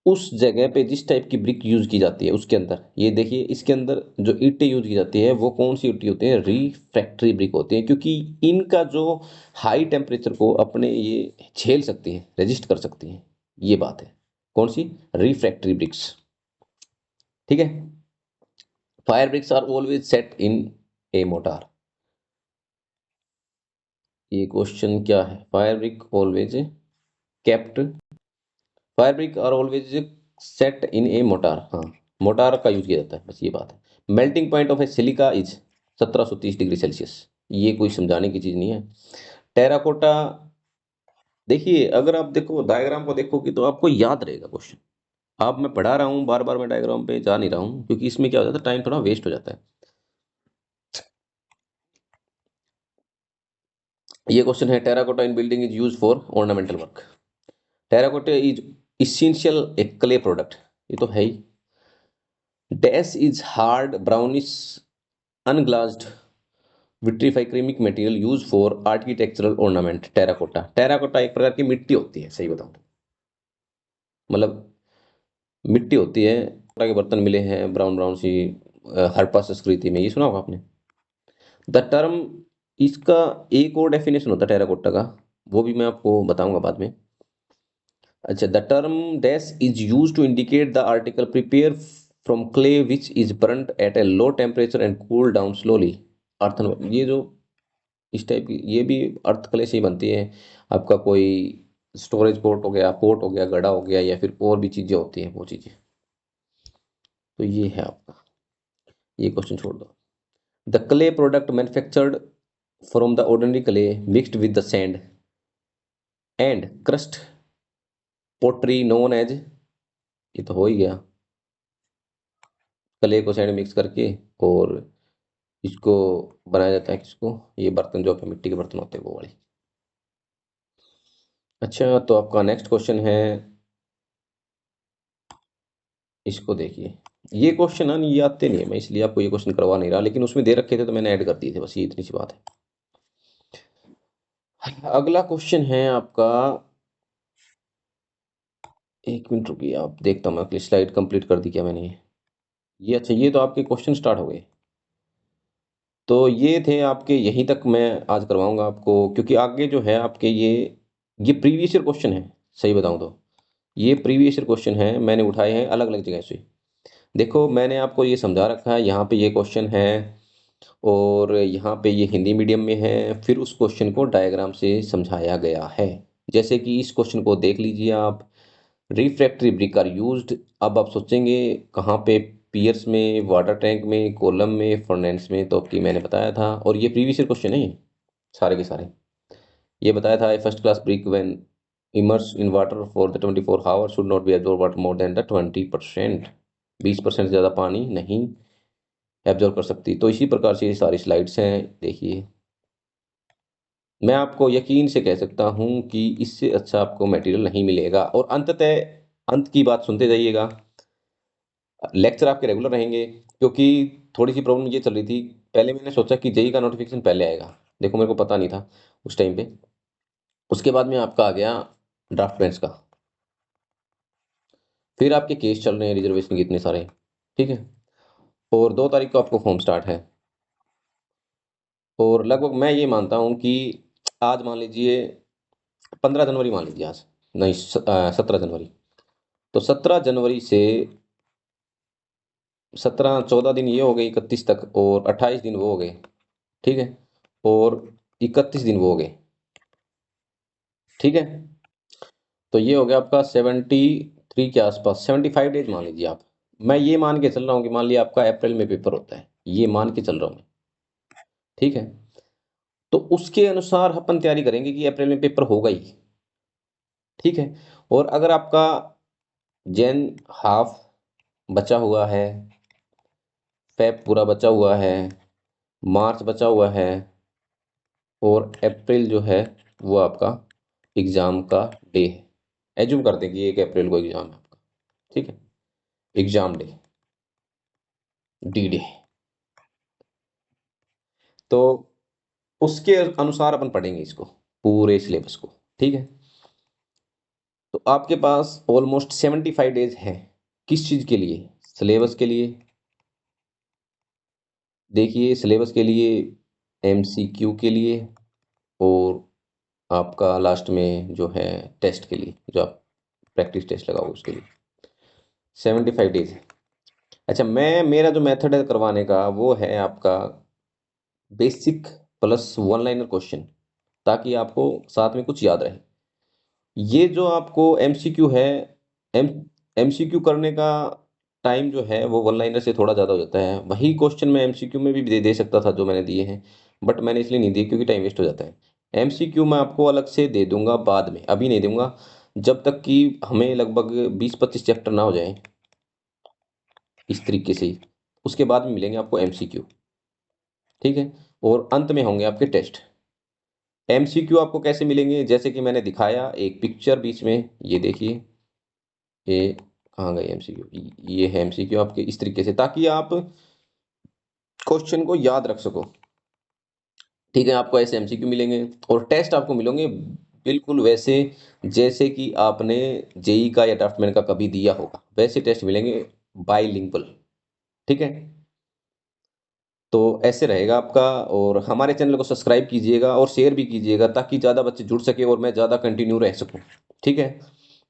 उस जगह पे जिस टाइप की ब्रिक यूज की जाती है उसके अंदर ये देखिए, इसके अंदर जो ईंटें यूज की जाती है वो कौन सी ईंटें होती है? रिफ्रैक्टरी ब्रिक होती है, क्योंकि इनका जो हाई टेम्परेचर को अपने ये झेल सकती है, रेजिस्ट कर सकती है। ये बात है कौन सी? Refractory bricks. ठीक है। Fire bricks are always set in a mortar. ये क्वेश्चन क्या है? Fire brick always kept fire brick are always set in a mortar. हाँ, मोटार का यूज किया जाता है, बस ये बात है। Melting point of a silica is 1730 degree Celsius. ये कोई समझाने की चीज नहीं है। टेराकोटा, देखिए अगर आप देखो डायग्राम को देखोगे तो आपको याद रहेगा क्वेश्चन। अब मैं पढ़ा रहा हूँ बार बार, मैं डायग्राम पे जा नहीं रहा हूँ क्योंकि इसमें क्या हो जाता है, टाइम थोड़ा वेस्ट हो जाता है। ये क्वेश्चन है, terracotta in building is use for ornamental work. Terracotta is essential a clay product. ये तो है ही। Dash is hard brownish unglassed vitrified ceramic material use for architectural ornament. Terracotta, terracotta एक प्रकार की मिट्टी होती है, सही बताऊं तो। मतलब मिट्टी होती है, टेराकोटा के बर्तन मिले हैं ब्राउन ब्राउन सी, हड़प्पा संस्कृति में, ये सुना होगा आपने। द टर्म, इसका एक और डेफिनेशन होता है टेराकोटा का, वो भी मैं आपको बताऊंगा बाद में। अच्छा, the term dash is use to indicate the article prepare from clay which is burnt at a low temperature and cool down slowly. Earthen, ये जो इस टाइप की ये भी अर्थ कले से ही बनती है। आपका कोई स्टोरेज पोर्ट हो गया, घड़ा हो गया, या फिर और भी चीज़ें होती हैं वो चीज़ें। तो ये है आपका, ये क्वेश्चन छोड़ दो। The clay product manufactured from the ordinary clay mixed with the sand and crushed pottery known as. ये तो हो ही गया, क्ले को सैंड मिक्स करके और इसको बनाया जाता है किसको? ये बर्तन जो आपके मिट्टी के बर्तन होते हैं वो वाले। अच्छा, तो आपका नेक्स्ट क्वेश्चन है, इसको देखिए। ये क्वेश्चन ना ये आते नहीं है, मैं इसलिए आपको ये क्वेश्चन करवा नहीं रहा, लेकिन उसमें दे रखे थे तो मैंने ऐड कर दिए थे, बस ये इतनी सी बात है। अगला क्वेश्चन है आपका, एक मिनट रुकिए, आप देखता हूँ मैं अपनी स्लाइड कंप्लीट कर दी क्या मैंने ये। अच्छा, ये तो आपके क्वेश्चन स्टार्ट हो गए। तो ये थे आपके, यहीं तक मैं आज करवाऊंगा आपको, क्योंकि आगे जो है आपके ये प्रीवियस ईयर क्वेश्चन है। सही बताऊं तो ये प्रीवियस ईयर क्वेश्चन है, मैंने उठाए हैं अलग अलग जगह से। देखो मैंने आपको ये समझा रखा है, यहाँ पे ये क्वेश्चन है और यहाँ पे ये हिंदी मीडियम में है, फिर उस क्वेश्चन को डायग्राम से समझाया गया है। जैसे कि इस क्वेश्चन को देख लीजिए आप, रिफ्रैक्टरी ब्रिक आर यूज्ड। अब आप सोचेंगे कहाँ पे? पियर्स में, वाटर टैंक में, कॉलम में, फर्नेंस में। तो आपकी मैंने बताया था, और ये प्रीवियस ईयर क्वेश्चन है ये सारे के सारे। ये बताया था, first class brick when immerse in water for the 24 hour should not be absorb water more than the 20%। 20% से ज़्यादा पानी नहीं एब्जॉर्ब कर सकती। तो इसी प्रकार से ये सारी स्लाइड्स हैं, देखिए। मैं आपको यकीन से कह सकता हूँ कि इससे अच्छा आपको मटेरियल नहीं मिलेगा। और अंततः अंत की बात सुनते जाइएगा, लेक्चर आपके रेगुलर रहेंगे, क्योंकि थोड़ी सी प्रॉब्लम ये चल रही थी। पहले मैंने सोचा कि जेई का नोटिफिकेशन पहले आएगा, देखो मेरे को पता नहीं था उस टाइम पे। उसके बाद में आपका आ गया ड्राफ्ट बेंच का, फिर आपके केस चल रहे हैं रिजर्वेशन के इतने सारे। ठीक है। और 2 तारीख को आपको फॉर्म स्टार्ट है। और लगभग मैं ये मानता हूँ कि आज मान लीजिए 15 जनवरी, मान लीजिए आज, नहीं 17 जनवरी। तो 17 जनवरी से 14 दिन ये हो गए 31 तक, और 28 दिन वो हो गए। ठीक है। और 31 दिन वो हो गए। ठीक है। तो ये हो गया आपका 73 के आसपास, 75 डेज मान लीजिए आप। मैं ये मान के चल रहा हूँ कि मान लिया आपका अप्रैल में पेपर होता है, ये मान के चल रहा हूँ मैं। ठीक है। तो उसके अनुसार अपन तैयारी करेंगे कि अप्रैल में पेपर होगा ही, ठीक है? और अगर आपका जैन हाफ बचा हुआ है, फ़ेब पूरा बचा हुआ है, मार्च बचा हुआ है और अप्रैल जो है वो आपका एग्ज़ाम का डे है। एज़्यूम करते हैं कि 1 अप्रैल को एग्ज़ाम है आपका, ठीक है? Exam day, D day. तो उसके अनुसार अपन पढ़ेंगे इसको, पूरे सिलेबस को, ठीक है? तो आपके पास ऑलमोस्ट 75 डेज़ हैं। किस चीज़ के लिए? सिलेबस के लिए। देखिए सिलेबस के लिए, एमसीक्यू के लिए और आपका लास्ट में जो है टेस्ट के लिए, जो आप प्रैक्टिस टेस्ट लगाओगे उसके लिए। 75 डेज़ है। अच्छा, मेरा जो मेथड है करवाने का वो है आपका basic plus one liner question, ताकि आपको साथ में कुछ याद रहे। ये जो आपको एमसीक्यू है, एम एमसीक्यू करने का टाइम जो है वो वन लाइनर से थोड़ा ज़्यादा हो जाता है। वही क्वेश्चन मैं एमसीक्यू में भी दे सकता था जो मैंने दिए हैं, बट मैंने इसलिए नहीं दिए क्योंकि टाइम वेस्ट हो जाता है। एमसीक्यू मैं आपको अलग से दे दूँगा बाद में, अभी नहीं दूँगा, जब तक कि हमें लगभग 20-25 चैप्टर ना हो जाएँ, इस तरीके से ही। उसके बाद में मिलेंगे आपको एमसीक्यू, ठीक है? और अंत में होंगे आपके टेस्ट। एमसीक्यू आपको कैसे मिलेंगे? जैसे कि मैंने दिखाया एक पिक्चर बीच में, ये देखिए, ये कहाँ गए एमसीक्यू? ये है एमसीक्यू आपके इस तरीके से, ताकि आप क्वेश्चन को याद रख सको, ठीक है? आपको ऐसे एमसीक्यू मिलेंगे और टेस्ट आपको मिलेंगे बिल्कुल वैसे जैसे कि आपने जेईई का या ड्राफ्टमैन का कभी दिया होगा, वैसे टेस्ट मिलेंगे बाइलिंगुअल, ठीक है? तो ऐसे रहेगा आपका। और हमारे चैनल को सब्सक्राइब कीजिएगा और शेयर भी कीजिएगा ताकि ज़्यादा बच्चे जुड़ सके और मैं ज़्यादा कंटिन्यू रह सकूँ, ठीक है?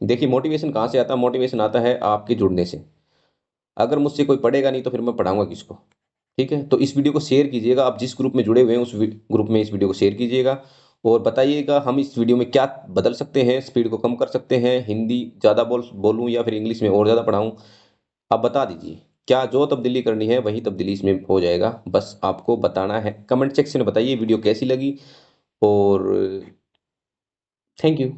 देखिए मोटिवेशन कहाँ से आता है? मोटिवेशन आता है आपके जुड़ने से। अगर मुझसे कोई पढ़ेगा नहीं तो फिर मैं पढ़ाऊँगा किसको? ठीक है? तो इस वीडियो को शेयर कीजिएगा, आप जिस ग्रुप में जुड़े हुए हैं उस ग्रुप में इस वीडियो को शेयर कीजिएगा और बताइएगा हम इस वीडियो में क्या बदल सकते हैं, स्पीड को कम कर सकते हैं, हिंदी ज़्यादा बोलूँ या फिर इंग्लिश में और ज़्यादा पढ़ाऊँ? आप बता दीजिए। क्या जो तब्दीली करनी है वही तब्दीली इसमें हो जाएगा, बस आपको बताना है। कमेंट सेक्शन में बताइए वीडियो कैसी लगी और थैंक यू।